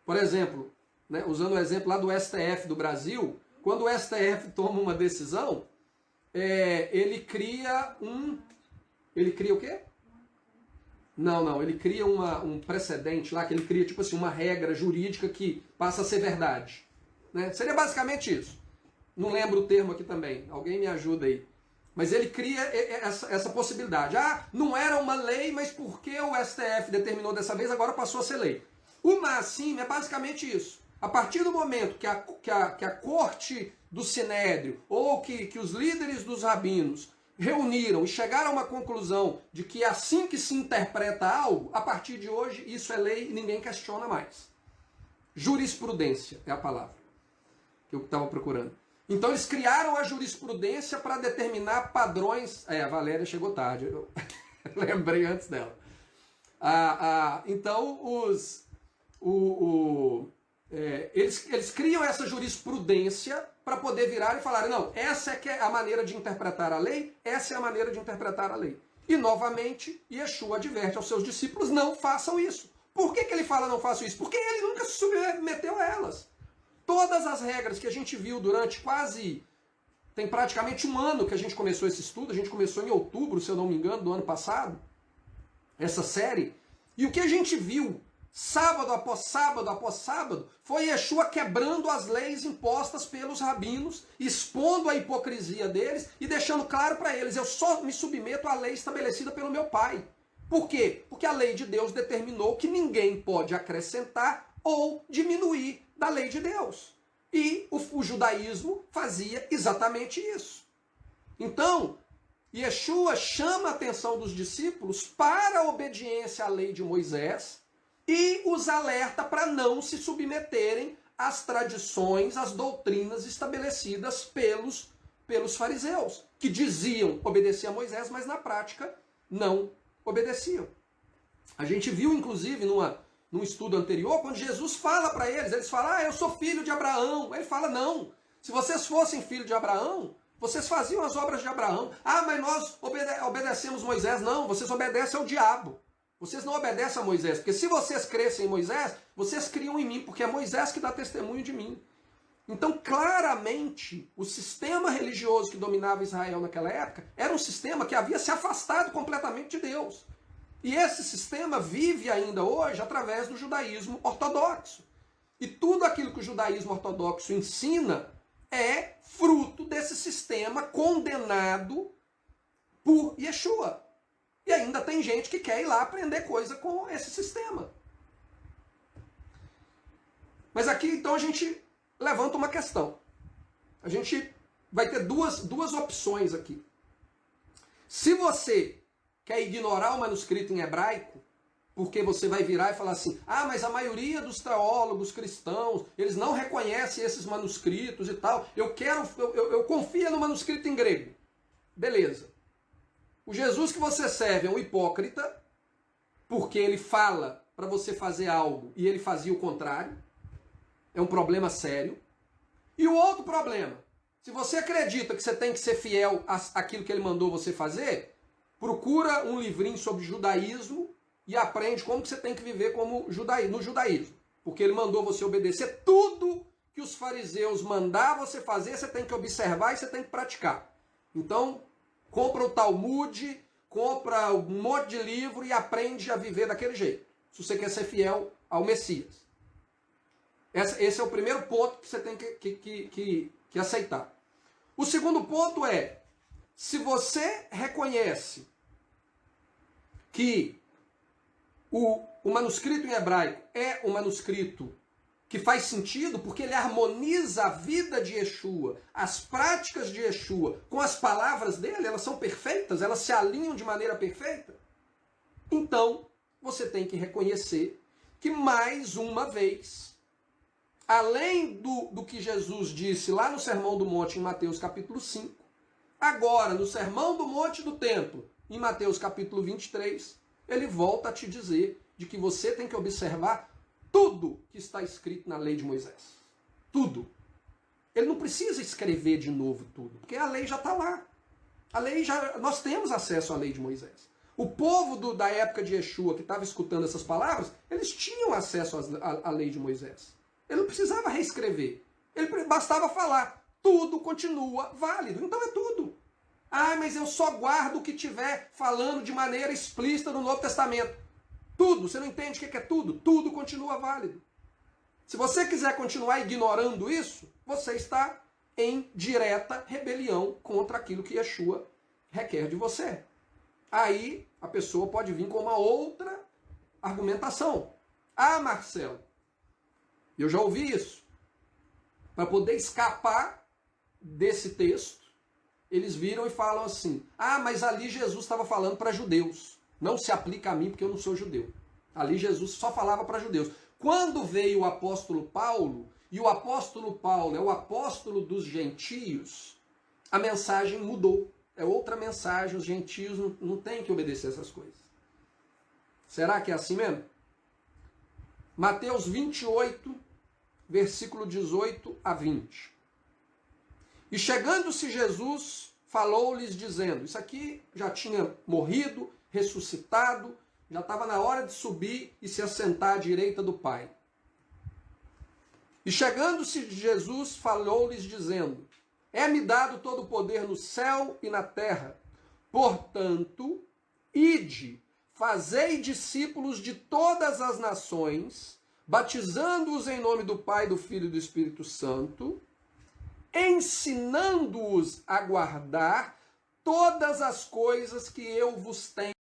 Por exemplo, né, usando o exemplo lá do STF do Brasil, quando o STF toma uma decisão, ele cria Ele cria o quê? Não, ele cria um precedente lá, que ele cria tipo assim, uma regra jurídica que passa a ser verdade. Né? Seria basicamente isso. Não lembro o termo aqui também, alguém me ajuda aí. Mas ele cria essa possibilidade. Ah, não era uma lei, mas porque o STF determinou dessa vez, agora passou a ser lei. O Maasim é basicamente isso. A partir do momento que a corte do Sinédrio, ou que os líderes dos rabinos reuniram e chegaram a uma conclusão de que é assim que se interpreta algo, a partir de hoje isso é lei e ninguém questiona mais. Jurisprudência é a palavra que eu estava procurando. Então eles criaram a jurisprudência para determinar padrões. A Valéria chegou tarde, eu lembrei antes dela. Então eles criam essa jurisprudência para poder virar e falar, não, essa é que é a maneira de interpretar a lei, essa é a maneira de interpretar a lei. E novamente, Yeshua adverte aos seus discípulos, não façam isso. Por que ele fala não façam isso? Porque ele nunca se submeteu a elas. Todas as regras que a gente viu durante tem praticamente um ano que a gente começou esse estudo, a gente começou em outubro, se eu não me engano, do ano passado, essa série, e o que a gente viu sábado após sábado, foi Yeshua quebrando as leis impostas pelos rabinos, expondo a hipocrisia deles e deixando claro para eles, eu só me submeto à lei estabelecida pelo meu Pai. Por quê? Porque a lei de Deus determinou que ninguém pode acrescentar ou diminuir da lei de Deus. E o judaísmo fazia exatamente isso. Então, Yeshua chama a atenção dos discípulos para a obediência à lei de Moisés e os alerta para não se submeterem às tradições, às doutrinas estabelecidas pelos fariseus, que diziam obedecer a Moisés, mas na prática não obedeciam. A gente viu, inclusive, num estudo anterior, quando Jesus fala para eles falam, eu sou filho de Abraão. Ele fala, não, se vocês fossem filho de Abraão, vocês faziam as obras de Abraão. Ah, mas nós obedecemos Moisés. Não, vocês obedecem ao diabo. Vocês não obedecem a Moisés, porque se vocês crescem em Moisés, vocês criam em mim, porque é Moisés que dá testemunho de mim. Então, claramente, o sistema religioso que dominava Israel naquela época era um sistema que havia se afastado completamente de Deus. E esse sistema vive ainda hoje através do judaísmo ortodoxo. E tudo aquilo que o judaísmo ortodoxo ensina é fruto desse sistema condenado por Yeshua. E ainda tem gente que quer ir lá aprender coisa com esse sistema. Mas aqui, então, a gente levanta uma questão. A gente vai ter duas opções aqui. Se você quer ignorar o manuscrito em hebraico, porque você vai virar e falar assim, mas a maioria dos teólogos cristãos, eles não reconhecem esses manuscritos e tal, eu confio no manuscrito em grego. Beleza. O Jesus que você serve é um hipócrita, porque ele fala para você fazer algo e ele fazia o contrário. É um problema sério. E o outro problema, se você acredita que você tem que ser fiel àquilo que ele mandou você fazer, procura um livrinho sobre judaísmo e aprende como que você tem que viver no judaísmo. Porque ele mandou você obedecer tudo que os fariseus mandaram você fazer, você tem que observar e você tem que praticar. Então, compra o Talmud, compra um monte de livro e aprende a viver daquele jeito. Se você quer ser fiel ao Messias. Esse é o primeiro ponto que você tem que aceitar. O segundo ponto é, se você reconhece que o manuscrito em hebraico é um manuscrito que faz sentido porque ele harmoniza a vida de Yeshua, as práticas de Yeshua com as palavras dele, elas são perfeitas, elas se alinham de maneira perfeita, então você tem que reconhecer que mais uma vez além do que Jesus disse lá no Sermão do Monte, em Mateus capítulo 5, agora no Sermão do Monte do Templo, em Mateus capítulo 23, ele volta a te dizer de que você tem que observar tudo que está escrito na lei de Moisés. Tudo. Ele não precisa escrever de novo tudo, porque a lei já está lá. A lei já, nós temos acesso à lei de Moisés. O povo da época de Yeshua, que estava escutando essas palavras, eles tinham acesso à lei de Moisés. Ele não precisava reescrever. Ele bastava falar. Tudo continua válido. Então é tudo. Ah, mas eu só guardo o que estiver falando de maneira explícita no Novo Testamento. Tudo. Você não entende o que é tudo? Tudo continua válido. Se você quiser continuar ignorando isso, você está em direta rebelião contra aquilo que Yeshua requer de você. Aí a pessoa pode vir com uma outra argumentação. Ah, Marcelo, eu já ouvi isso. Para poder escapar desse texto, eles viram e falam assim: ah, mas ali Jesus estava falando para judeus. Não se aplica a mim porque eu não sou judeu. Ali Jesus só falava para judeus. Quando veio o apóstolo Paulo, e o apóstolo Paulo é o apóstolo dos gentios, a mensagem mudou. É outra mensagem, os gentios não têm que obedecer essas coisas. Será que é assim mesmo? Mateus 28, versículo 18 a 20. E chegando-se Jesus, falou-lhes dizendo, isso aqui já tinha morrido, ressuscitado, já estava na hora de subir e se assentar à direita do Pai. E chegando-se Jesus, falou-lhes dizendo, é-me dado todo o poder no céu e na terra. Portanto, ide, fazei discípulos de todas as nações, batizando-os em nome do Pai, do Filho e do Espírito Santo, ensinando-os a guardar todas as coisas que eu vos tenho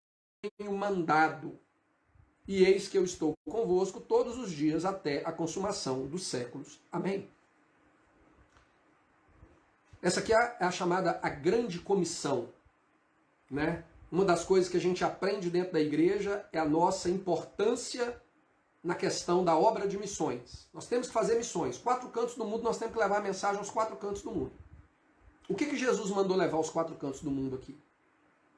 mandado. E eis que eu estou convosco todos os dias até a consumação dos séculos. Amém. Essa aqui é a chamada a grande comissão, né? Uma das coisas que a gente aprende dentro da igreja é a nossa importância na questão da obra de missões. Nós temos que fazer missões. 4 cantos do mundo, nós temos que levar a mensagem aos 4 cantos do mundo. O que Jesus mandou levar aos 4 cantos do mundo aqui?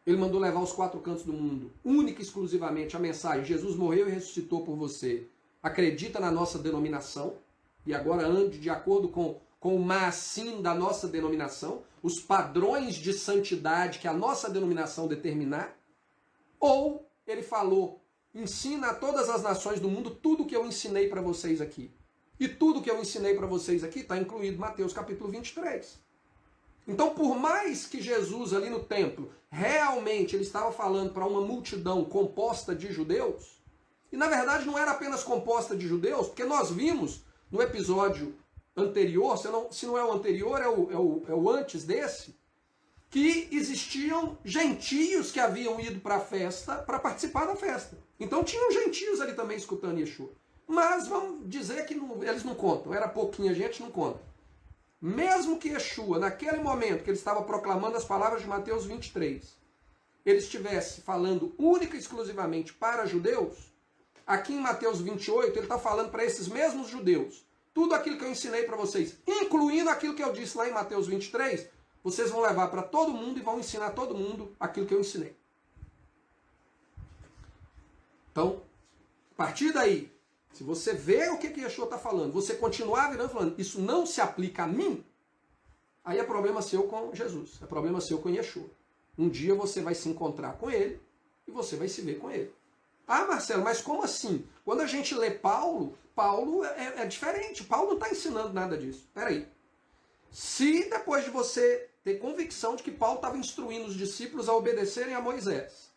Ele mandou levar aos 4 cantos do mundo, única e exclusivamente, a mensagem: Jesus morreu e ressuscitou por você. Acredita na nossa denominação e agora ande de acordo com o massim da nossa denominação, os padrões de santidade que a nossa denominação determinar. Ou ele falou: ensina a todas as nações do mundo tudo o que eu ensinei para vocês aqui. E tudo que eu ensinei para vocês aqui está incluído em Mateus capítulo 23. Então, por mais que Jesus ali no templo, realmente ele estava falando para uma multidão composta de judeus, e na verdade não era apenas composta de judeus, porque nós vimos no episódio anterior, se não é o anterior, é o antes desse, que existiam gentios que haviam ido para a festa, para participar da festa. Então tinham gentios ali também escutando Yeshua. Mas vamos dizer que eles não contam, era pouquinha gente, não conta. Mesmo que Yeshua, naquele momento que ele estava proclamando as palavras de Mateus 23, ele estivesse falando única e exclusivamente para judeus, aqui em Mateus 28 ele está falando para esses mesmos judeus, tudo aquilo que eu ensinei para vocês, incluindo aquilo que eu disse lá em Mateus 23, vocês vão levar para todo mundo e vão ensinar todo mundo aquilo que eu ensinei. Então, a partir daí, se você vê o que Yeshua está falando, você continuar virando falando, isso não se aplica a mim, aí é problema seu com Jesus, é problema seu com Yeshua. Um dia você vai se encontrar com ele e você vai se ver com ele. Ah, Marcelo, mas como assim? Quando a gente lê Paulo é diferente. Paulo não está ensinando nada disso. Espera aí. Se depois de você ter convicção de que Paulo estava instruindo os discípulos a obedecerem a Moisés,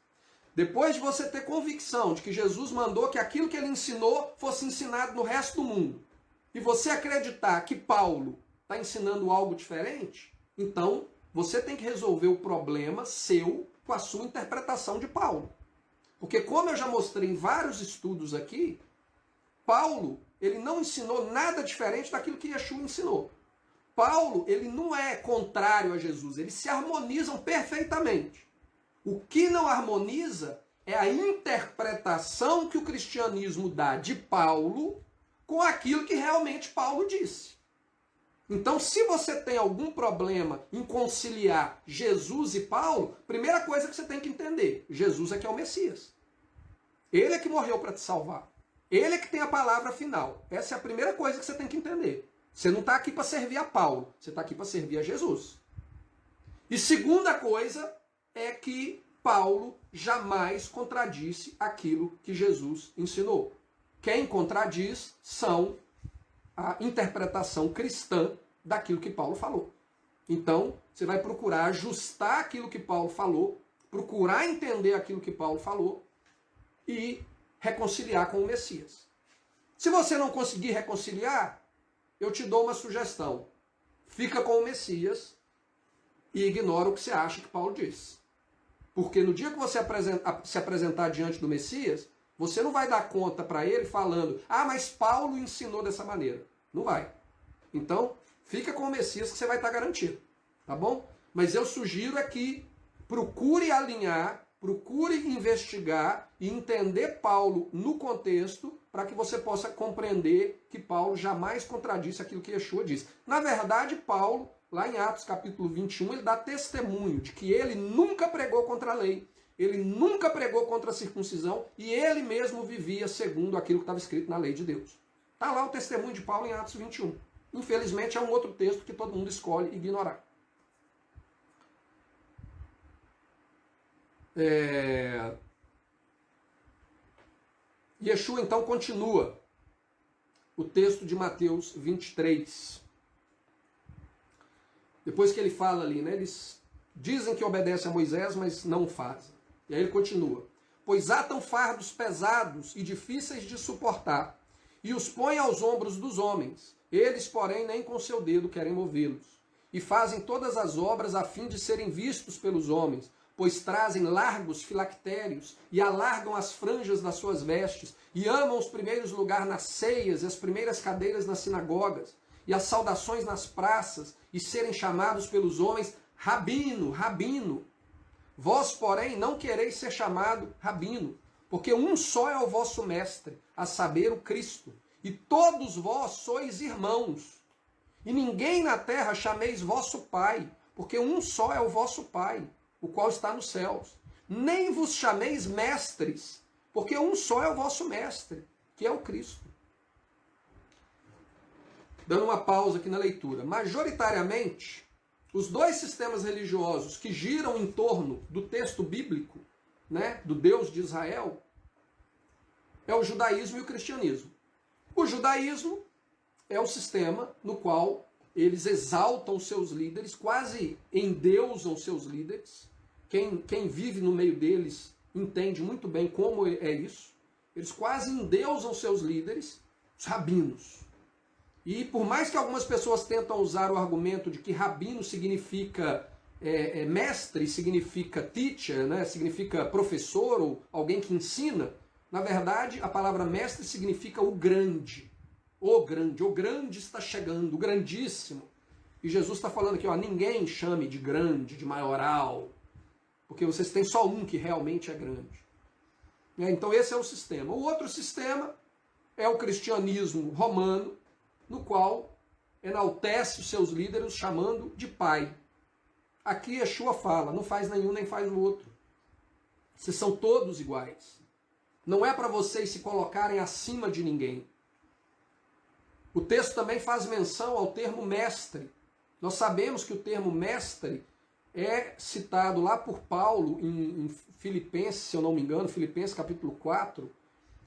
depois de você ter convicção de que Jesus mandou que aquilo que ele ensinou fosse ensinado no resto do mundo, e você acreditar que Paulo está ensinando algo diferente, então você tem que resolver o problema seu com a sua interpretação de Paulo. Porque como eu já mostrei em vários estudos aqui, Paulo, ele não ensinou nada diferente daquilo que Yeshua ensinou. Paulo, ele não é contrário a Jesus, eles se harmonizam perfeitamente. O que não harmoniza é a interpretação que o cristianismo dá de Paulo com aquilo que realmente Paulo disse. Então, se você tem algum problema em conciliar Jesus e Paulo, primeira coisa que você tem que entender, Jesus é que é o Messias. Ele é que morreu para te salvar. Ele é que tem a palavra final. Essa é a primeira coisa que você tem que entender. Você não está aqui para servir a Paulo, você está aqui para servir a Jesus. E segunda coisa é que Paulo jamais contradisse aquilo que Jesus ensinou. Quem contradiz são a interpretação cristã daquilo que Paulo falou. Então, você vai procurar ajustar aquilo que Paulo falou, procurar entender aquilo que Paulo falou e reconciliar com o Messias. Se você não conseguir reconciliar, eu te dou uma sugestão. Fica com o Messias e ignora o que você acha que Paulo disse. Porque no dia que você se apresentar diante do Messias, você não vai dar conta para ele falando, mas Paulo ensinou dessa maneira. Não vai. Então, fica com o Messias que você vai estar garantido. Tá bom? Mas eu sugiro é que procure alinhar, procure investigar e entender Paulo no contexto para que você possa compreender que Paulo jamais contradisse aquilo que Yeshua disse. Na verdade, Paulo, lá em Atos capítulo 21, ele dá testemunho de que ele nunca pregou contra a lei, ele nunca pregou contra a circuncisão e ele mesmo vivia segundo aquilo que estava escrito na lei de Deus. Está lá o testemunho de Paulo em Atos 21. Infelizmente é um outro texto que todo mundo escolhe ignorar. Yeshua então continua o texto de Mateus 23. Depois que ele fala ali, né, eles dizem que obedecem a Moisés, mas não fazem. E aí ele continua. Pois atam fardos pesados e difíceis de suportar, e os põem aos ombros dos homens. Eles, porém, nem com seu dedo querem movê-los. E fazem todas as obras a fim de serem vistos pelos homens, pois trazem largos filactérios e alargam as franjas das suas vestes, e amam os primeiros lugares nas ceias e as primeiras cadeiras nas sinagogas, e as saudações nas praças, e serem chamados pelos homens Rabino, Rabino. Vós, porém, não quereis ser chamado Rabino, porque um só é o vosso mestre, a saber, o Cristo. E todos vós sois irmãos. E ninguém na terra chameis vosso Pai, porque um só é o vosso Pai, o qual está nos céus. Nem vos chameis mestres, porque um só é o vosso mestre, que é o Cristo. Dando uma pausa aqui na leitura. Majoritariamente, os dois sistemas religiosos que giram em torno do texto bíblico, né, do Deus de Israel, é o judaísmo e o cristianismo. O judaísmo é o sistema no qual eles exaltam seus líderes, quase endeusam seus líderes. Quem vive no meio deles entende muito bem como é isso. Eles quase endeusam seus líderes, os rabinos. E por mais que algumas pessoas tentam usar o argumento de que rabino significa mestre, significa teacher, né, significa professor ou alguém que ensina, na verdade a palavra mestre significa o grande. O grande está chegando, o grandíssimo. E Jesus está falando aqui, ninguém chame de grande, de maioral, porque vocês têm só um que realmente é grande. Então esse é o sistema. O outro sistema é o cristianismo romano, no qual enaltece os seus líderes chamando de pai. Aqui Yeshua fala, não faz nenhum nem faz o outro. Vocês são todos iguais. Não é para vocês se colocarem acima de ninguém. O texto também faz menção ao termo mestre. Nós sabemos que o termo mestre é citado lá por Paulo em Filipenses, se eu não me engano, Filipenses capítulo 4,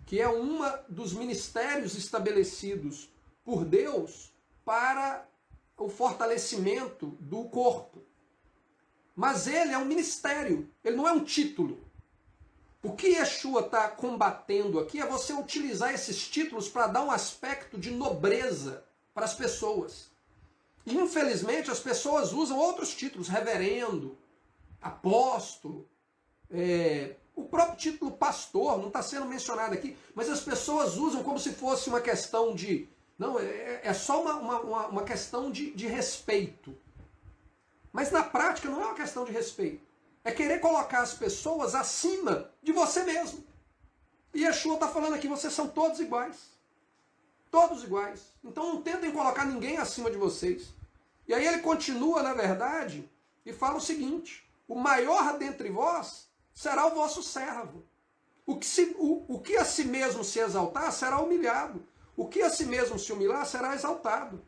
que é um dos ministérios estabelecidos por Deus para o fortalecimento do corpo. Mas ele é um ministério, ele não é um título. O que Yeshua está combatendo aqui é você utilizar esses títulos para dar um aspecto de nobreza para as pessoas. E infelizmente as pessoas usam outros títulos, reverendo, apóstolo, o próprio título pastor não está sendo mencionado aqui, mas as pessoas usam como se fosse uma questão de... Não, é só uma questão de respeito. Mas na prática não é uma questão de respeito. É querer colocar as pessoas acima de você mesmo. E Yeshua está falando aqui, vocês são todos iguais. Todos iguais. Então não tentem colocar ninguém acima de vocês. E aí ele continua, na verdade, e fala o seguinte: o maior dentre vós será o vosso servo. O que a si mesmo se exaltar será humilhado. O que a si mesmo se humilhar será exaltado.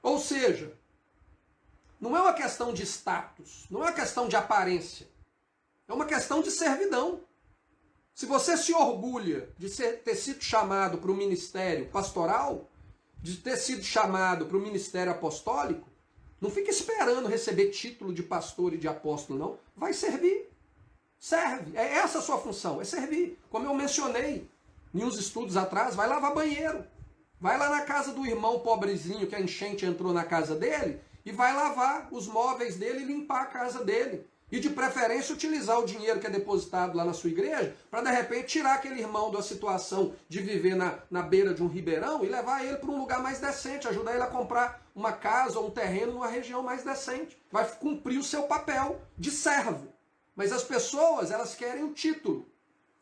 Ou seja, não é uma questão de status, não é uma questão de aparência. É uma questão de servidão. Se você se orgulha de ter sido chamado para o ministério pastoral, de ter sido chamado para o ministério apostólico, não fica esperando receber título de pastor e de apóstolo, não. Vai servir. Serve. É essa a sua função, é servir. Como eu mencionei em uns estudos atrás, vai lavar banheiro. Vai lá na casa do irmão pobrezinho que a enchente entrou na casa dele e vai lavar os móveis dele e limpar a casa dele. E de preferência utilizar o dinheiro que é depositado lá na sua igreja para de repente tirar aquele irmão da situação de viver na beira de um ribeirão e levar ele para um lugar mais decente, ajudar ele a comprar uma casa ou um terreno numa região mais decente. Vai cumprir o seu papel de servo. Mas as pessoas, elas querem o título.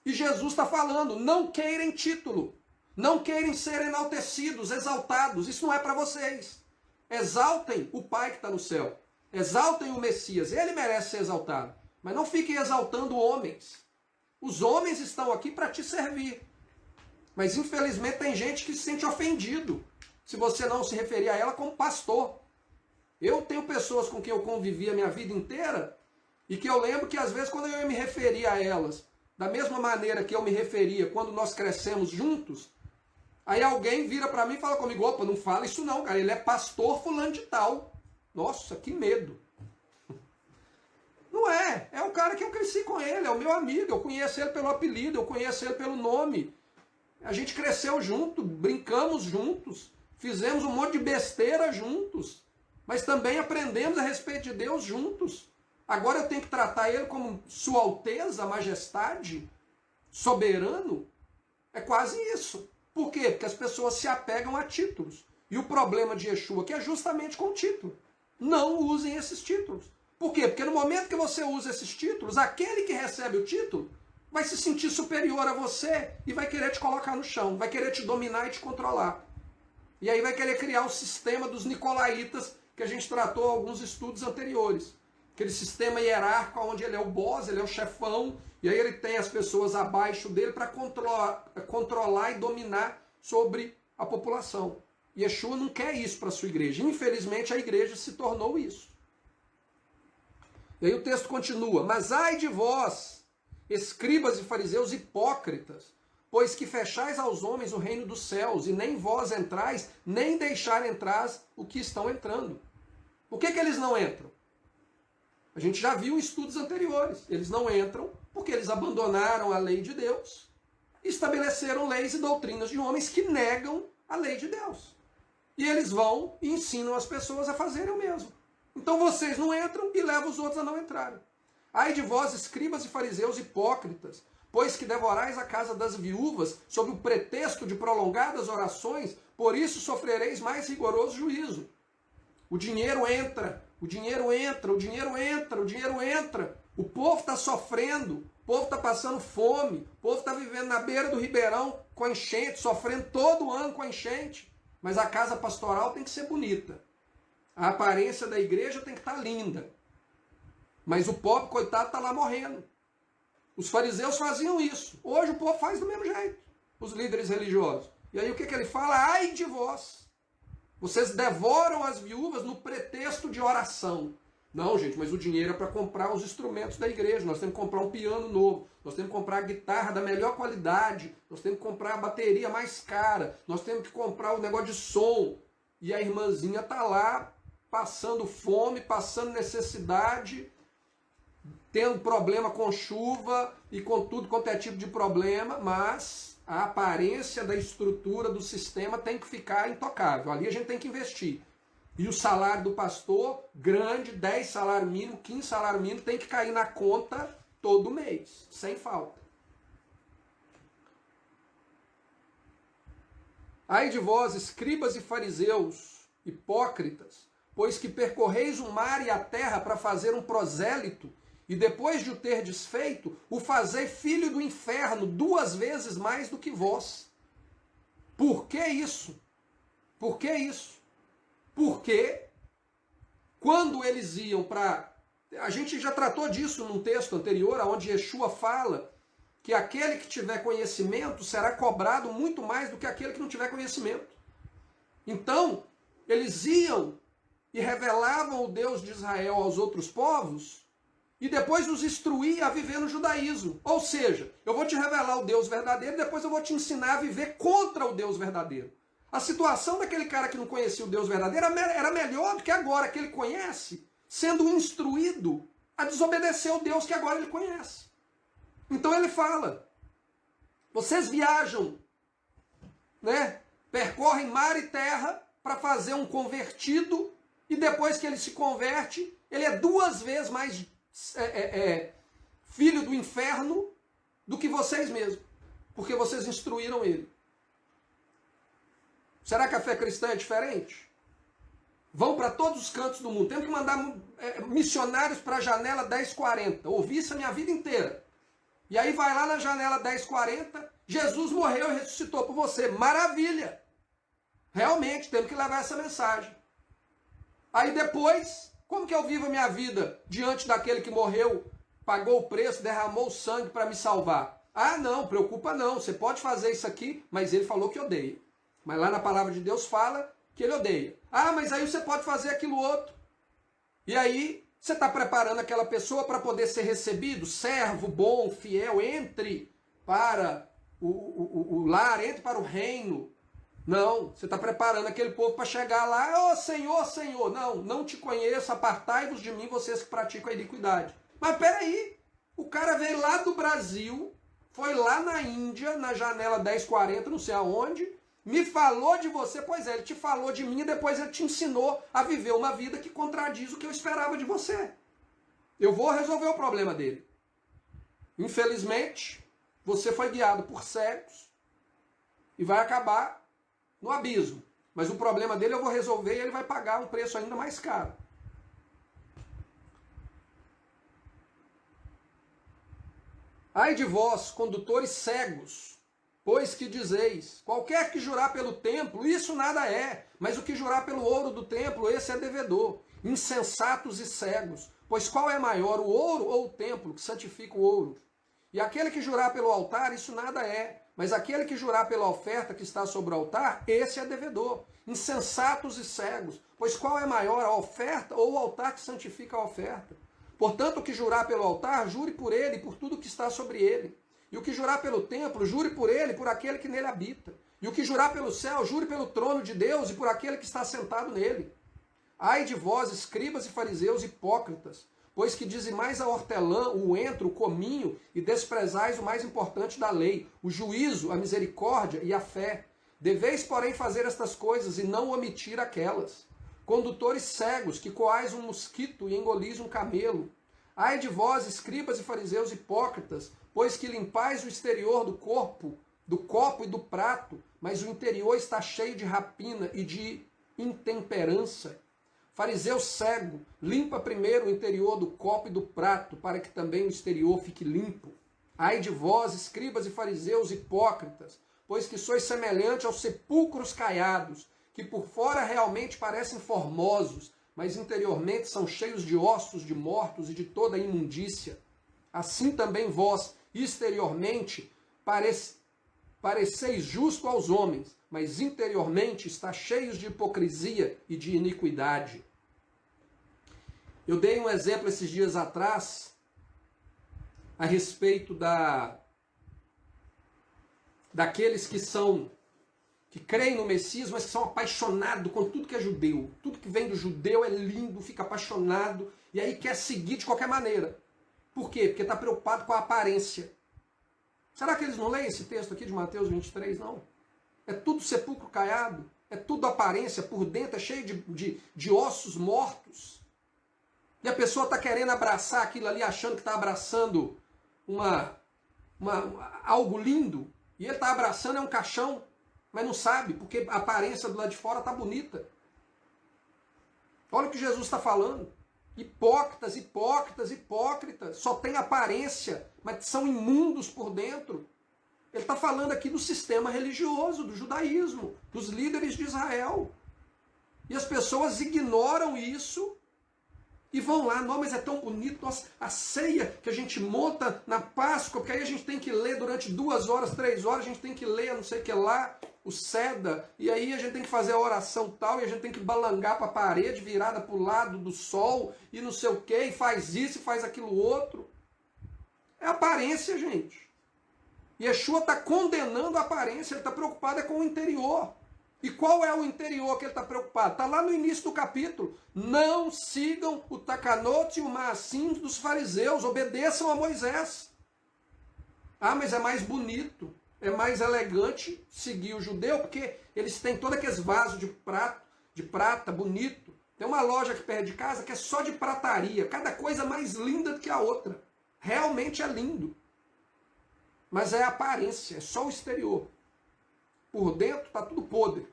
E Jesus está falando, não querem título. Não querem ser enaltecidos, exaltados. Isso não é para vocês. Exaltem o Pai que está no céu. Exaltem o Messias. Ele merece ser exaltado. Mas não fiquem exaltando homens. Os homens estão aqui para te servir. Mas infelizmente tem gente que se sente ofendido se você não se referir a ela como pastor. Eu tenho pessoas com quem eu convivi a minha vida inteira e que eu lembro que às vezes quando eu me referia a elas da mesma maneira que eu me referia quando nós crescemos juntos, aí alguém vira para mim e fala comigo: opa, não fala isso não, cara, ele é pastor fulano de tal. Nossa, que medo. Não é, é o cara que eu cresci com ele, é o meu amigo, eu conheço ele pelo apelido, eu conheço ele pelo nome. A gente cresceu junto, brincamos juntos, fizemos um monte de besteira juntos, mas também aprendemos a respeito de Deus juntos. Agora eu tenho que tratar ele como Sua Alteza, Majestade, soberano? É quase isso. Por quê? Porque as pessoas se apegam a títulos. E o problema de Yeshua aqui é justamente com o título. Não usem esses títulos. Por quê? Porque no momento que você usa esses títulos, aquele que recebe o título vai se sentir superior a você e vai querer te colocar no chão, vai querer te dominar e te controlar. E aí vai querer criar o sistema dos nicolaítas que a gente tratou em alguns estudos anteriores. Aquele sistema hierárquico onde ele é o boss, ele é o chefão, e aí ele tem as pessoas abaixo dele para controlar e dominar sobre a população. Yeshua não quer isso para a sua igreja. Infelizmente a igreja se tornou isso. E aí o texto continua: mas ai de vós, escribas e fariseus hipócritas, pois que fechais aos homens o reino dos céus, e nem vós entrais, nem deixar entrar o que estão entrando. Por que eles não entram? A gente já viu em estudos anteriores. Eles não entram porque eles abandonaram a lei de Deus e estabeleceram leis e doutrinas de homens que negam a lei de Deus. E eles vão e ensinam as pessoas a fazerem o mesmo. Então vocês não entram e levam os outros a não entrarem. Ai de vós, escribas e fariseus hipócritas, pois que devorais a casa das viúvas sob o pretexto de prolongadas orações, por isso sofrereis mais rigoroso juízo. O dinheiro entra, o dinheiro entra, o dinheiro entra, o dinheiro entra. O povo está sofrendo, o povo está passando fome, o povo está vivendo na beira do ribeirão com a enchente, sofrendo todo ano com a enchente. Mas a casa pastoral tem que ser bonita. A aparência da igreja tem que estar linda. Mas o pobre, coitado, está lá morrendo. Os fariseus faziam isso. Hoje o povo faz do mesmo jeito, os líderes religiosos. E aí o que ele fala? Ai de vós! Vocês devoram as viúvas no pretexto de oração. Não, gente, mas o dinheiro é para comprar os instrumentos da igreja. Nós temos que comprar um piano novo. Nós temos que comprar a guitarra da melhor qualidade. Nós temos que comprar a bateria mais cara. Nós temos que comprar o negócio de som. E a irmãzinha está lá, passando fome, passando necessidade, tendo problema com chuva e com tudo quanto é tipo de problema, mas a aparência da estrutura do sistema tem que ficar intocável. Ali a gente tem que investir. E o salário do pastor, grande, 10 salário mínimo, 15 salário mínimo, tem que cair na conta todo mês, sem falta. Ai de vós, escribas e fariseus, hipócritas, pois que percorreis o mar e a terra para fazer um prosélito, e depois de o ter desfeito, o fazei filho do inferno 2 vezes mais do que vós. Por que isso? Por que isso? Porque quando eles iam para... A gente já tratou disso num texto anterior, onde Yeshua fala que aquele que tiver conhecimento será cobrado muito mais do que aquele que não tiver conhecimento. Então, eles iam e revelavam o Deus de Israel aos outros povos e depois os instruía a viver no judaísmo. Ou seja, eu vou te revelar o Deus verdadeiro e depois eu vou te ensinar a viver contra o Deus verdadeiro. A situação daquele cara que não conhecia o Deus verdadeiro era melhor do que agora que ele conhece, sendo instruído a desobedecer o Deus que agora ele conhece. Então ele fala, vocês viajam, né? Percorrem mar e terra para fazer um convertido e depois que ele se converte, ele é 2 vezes mais filho do inferno do que vocês mesmos, porque vocês instruíram ele. Será que a fé cristã é diferente? Vão para todos os cantos do mundo. Temos que mandar missionários para a janela 1040. Ouvi isso a minha vida inteira. E aí vai lá na janela 1040, Jesus morreu e ressuscitou por você. Maravilha! Realmente, temos que levar essa mensagem. Aí depois, como que eu vivo a minha vida diante daquele que morreu, pagou o preço, derramou o sangue para me salvar? Ah, não, preocupa não, você pode fazer isso aqui, mas ele falou que odeia. Mas lá na palavra de Deus fala que ele odeia. Ah, mas aí você pode fazer aquilo outro. E aí você está preparando aquela pessoa para poder ser recebido, servo bom, fiel, entre para o lar, entre para o reino. Não, você está preparando aquele povo para chegar lá, ô Senhor, Senhor. Não, não te conheço, apartai-vos de mim, vocês que praticam a iniquidade. Mas peraí, o cara veio lá do Brasil, foi lá na Índia, na janela 1040, não sei aonde, me falou de você, pois é, ele te falou de mim e depois ele te ensinou a viver uma vida que contradiz o que eu esperava de você. Eu vou resolver o problema dele. Infelizmente, você foi guiado por cegos e vai acabar no abismo. Mas o problema dele eu vou resolver e ele vai pagar um preço ainda mais caro. Ai de vós, condutores cegos, pois que dizeis, qualquer que jurar pelo templo, isso nada é, mas o que jurar pelo ouro do templo, esse é devedor. Insensatos e cegos, pois qual é maior, o ouro ou o templo que santifica o ouro? E aquele que jurar pelo altar, isso nada é, mas aquele que jurar pela oferta que está sobre o altar, esse é devedor. Insensatos e cegos, pois qual é maior, a oferta ou o altar que santifica a oferta? Portanto, o que jurar pelo altar, jure por ele e por tudo que está sobre ele. E o que jurar pelo templo, jure por ele e por aquele que nele habita. E o que jurar pelo céu, jure pelo trono de Deus e por aquele que está sentado nele. Ai de vós, escribas e fariseus hipócritas, pois que dizimais a hortelã, o entro, o cominho, e desprezais o mais importante da lei, o juízo, a misericórdia e a fé. Deveis, porém, fazer estas coisas e não omitir aquelas. Condutores cegos, que coais um mosquito e engolis um camelo. Ai de vós, escribas e fariseus hipócritas, pois que limpais o exterior do corpo, do copo e do prato, mas o interior está cheio de rapina e de intemperança. Fariseu cego, limpa primeiro o interior do copo e do prato, para que também o exterior fique limpo. Ai de vós, escribas e fariseus hipócritas, pois que sois semelhante aos sepulcros caiados, que por fora realmente parecem formosos, mas interiormente são cheios de ossos de mortos e de toda imundícia. Assim também vós, exteriormente, pareceis justo aos homens, mas interiormente está cheios de hipocrisia e de iniquidade. Eu dei um exemplo esses dias atrás a respeito daqueles que creem no Messias, mas que são apaixonados com tudo que é judeu. Tudo que vem do judeu é lindo, fica apaixonado, e aí quer seguir de qualquer maneira. Por quê? Porque está preocupado com a aparência. Será que eles não leem esse texto aqui de Mateus 23, não? É tudo sepulcro caiado, é tudo aparência, por dentro é cheio de ossos mortos. E a pessoa está querendo abraçar aquilo ali, achando que está abraçando algo lindo, e ele está abraçando um caixão, mas não sabe, porque a aparência do lado de fora está bonita. Olha o que Jesus está falando. Hipócritas, hipócritas, hipócritas. Só tem aparência, mas são imundos por dentro. Ele está falando aqui do sistema religioso, do judaísmo, dos líderes de Israel. E as pessoas ignoram isso e vão lá, não, mas é tão bonito, nossa, a ceia que a gente monta na Páscoa, porque aí a gente tem que ler durante 2 horas, 3 horas, a gente tem que ler não sei o que lá, o Seda, e aí a gente tem que fazer a oração tal, e a gente tem que balangar para a parede, virada para o lado do sol, e não sei o que, e faz isso e faz aquilo outro. É aparência, gente. Yeshua está condenando a aparência, ele está preocupado com o interior. E qual é o interior que ele está preocupado? Está lá no início do capítulo. Não sigam o takanot e o maasim dos fariseus, obedeçam a Moisés. Ah, mas é mais bonito, é mais elegante seguir o judeu, porque eles têm todos aqueles vasos de prata bonito. Tem uma loja aqui perto de casa que é só de prataria, cada coisa mais linda do que a outra. Realmente é lindo. Mas é a aparência, é só o exterior. Por dentro está tudo podre.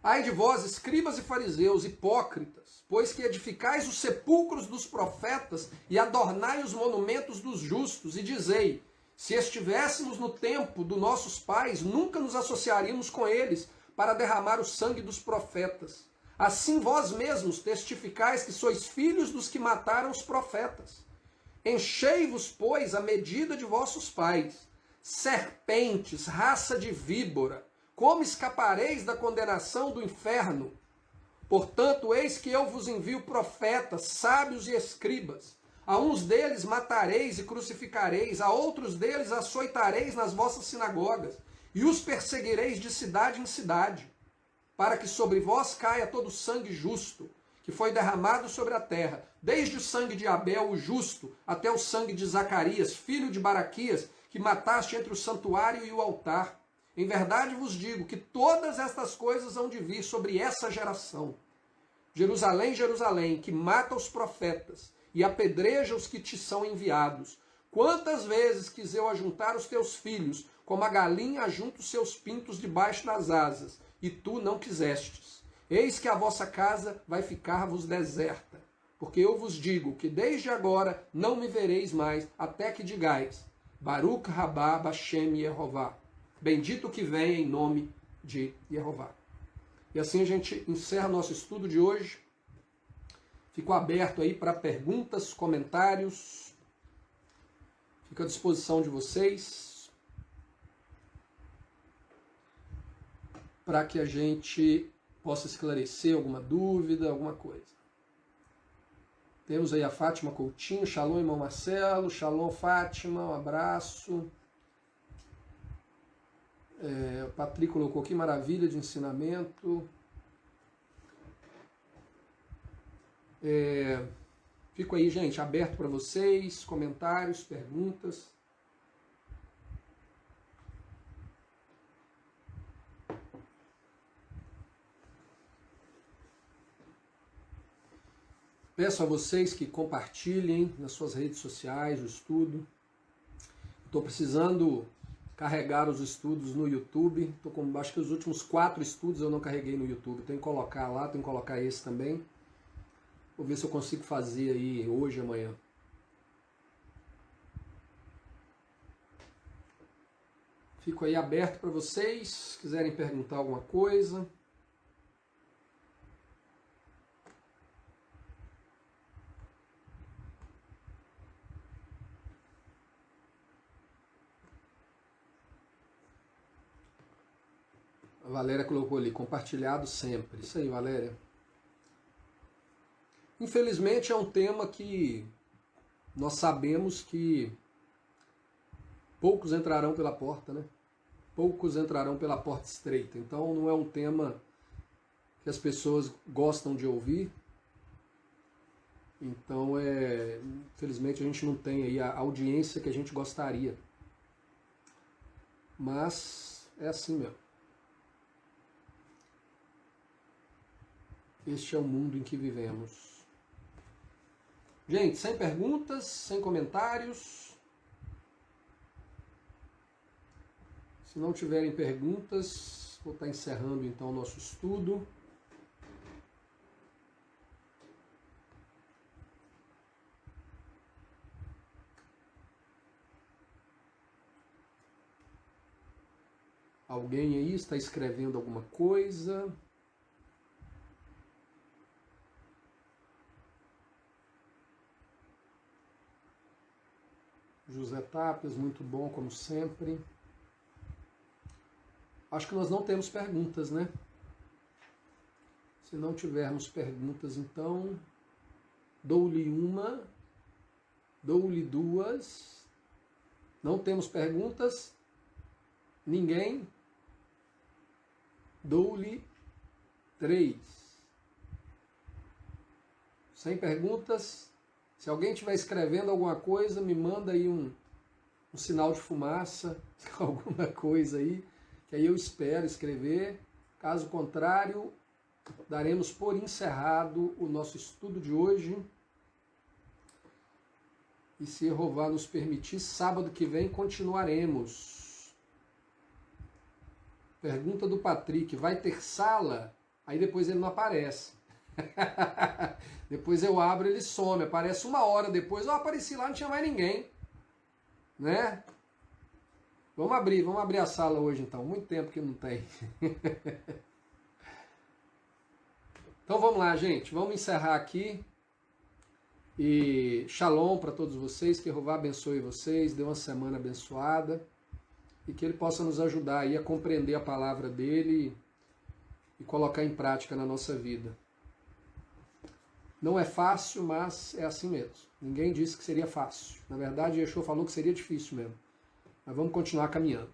Ai de vós, escribas e fariseus, hipócritas, pois que edificais os sepulcros dos profetas e adornai os monumentos dos justos, e dizei, se estivéssemos no tempo dos nossos pais, nunca nos associaríamos com eles para derramar o sangue dos profetas. Assim vós mesmos testificais que sois filhos dos que mataram os profetas. Enchei-vos, pois, a medida de vossos pais. Serpentes, raça de víbora, como escapareis da condenação do inferno? Portanto, eis que eu vos envio profetas, sábios e escribas. A uns deles matareis e crucificareis, a outros deles açoitareis nas vossas sinagogas, e os perseguireis de cidade em cidade, para que sobre vós caia todo o sangue justo, que foi derramado sobre a terra, desde o sangue de Abel, o justo, até o sangue de Zacarias, filho de Baraquias, que mataste entre o santuário e o altar. Em verdade vos digo que todas estas coisas hão de vir sobre essa geração. Jerusalém, Jerusalém, que mata os profetas e apedreja os que te são enviados. Quantas vezes quis eu ajuntar os teus filhos, como a galinha ajunta os seus pintos debaixo das asas, e tu não quisestes. Eis que a vossa casa vai ficar-vos deserta, porque eu vos digo que desde agora não me vereis mais, até que digais, Baruch Rabá Bashem Yehová. Bendito que vem em nome de Yehová. E assim a gente encerra nosso estudo de hoje. Fico aberto aí para perguntas, comentários. Fico à disposição de vocês para que a gente possa esclarecer alguma dúvida, alguma coisa. Temos aí a Fátima Coutinho, Shalom, irmão Marcelo, Shalom, Fátima, um abraço. O Patrick colocou aqui, maravilha de ensinamento. Fico aí, gente, aberto para vocês, comentários, perguntas. Peço a vocês que compartilhem nas suas redes sociais o estudo. Estou precisando carregar os estudos no YouTube. Acho que os últimos 4 estudos eu não carreguei no YouTube. Tenho que colocar lá, tenho que colocar esse também. Vou ver se eu consigo fazer aí hoje, amanhã. Fico aí aberto para vocês, se quiserem perguntar alguma coisa. A Valéria colocou ali, compartilhado sempre. Isso aí, Valéria. Infelizmente é um tema que nós sabemos que poucos entrarão pela porta, né? Poucos entrarão pela porta estreita. Então não é um tema que as pessoas gostam de ouvir. Então, infelizmente a gente não tem aí a audiência que a gente gostaria. Mas é assim mesmo. Este é o mundo em que vivemos. Gente, sem perguntas, sem comentários. Se não tiverem perguntas, vou estar encerrando então o nosso estudo. Alguém aí está escrevendo alguma coisa? José Tapias, muito bom, como sempre. Acho que nós não temos perguntas, né? Se não tivermos perguntas, então, dou-lhe uma, dou-lhe duas. Não temos perguntas? Ninguém? Dou-lhe 3. Sem perguntas? Se alguém estiver escrevendo alguma coisa, me manda aí um sinal de fumaça, alguma coisa aí, que aí eu espero escrever. Caso contrário, daremos por encerrado o nosso estudo de hoje. E se Jeová nos permitir, sábado que vem continuaremos. Pergunta do Patrick, vai ter sala? Aí depois ele não aparece. Depois eu abro, ele some, aparece 1 hora depois, eu apareci lá, não tinha mais ninguém, né? Vamos abrir a sala hoje então, muito tempo que não tem. Então vamos lá, gente, vamos encerrar aqui. E shalom para todos vocês, que Jeová abençoe vocês, dê uma semana abençoada e que Ele possa nos ajudar aí a compreender a palavra dEle e colocar em prática na nossa vida. Não é fácil, mas é assim mesmo. Ninguém disse que seria fácil. Na verdade, Yeshua falou que seria difícil mesmo. Mas vamos continuar caminhando.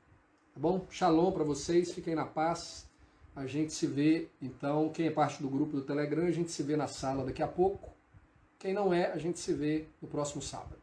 Tá bom? Shalom para vocês, fiquem na paz. A gente se vê, então, quem é parte do grupo do Telegram, a gente se vê na sala daqui a pouco. Quem não é, a gente se vê no próximo sábado.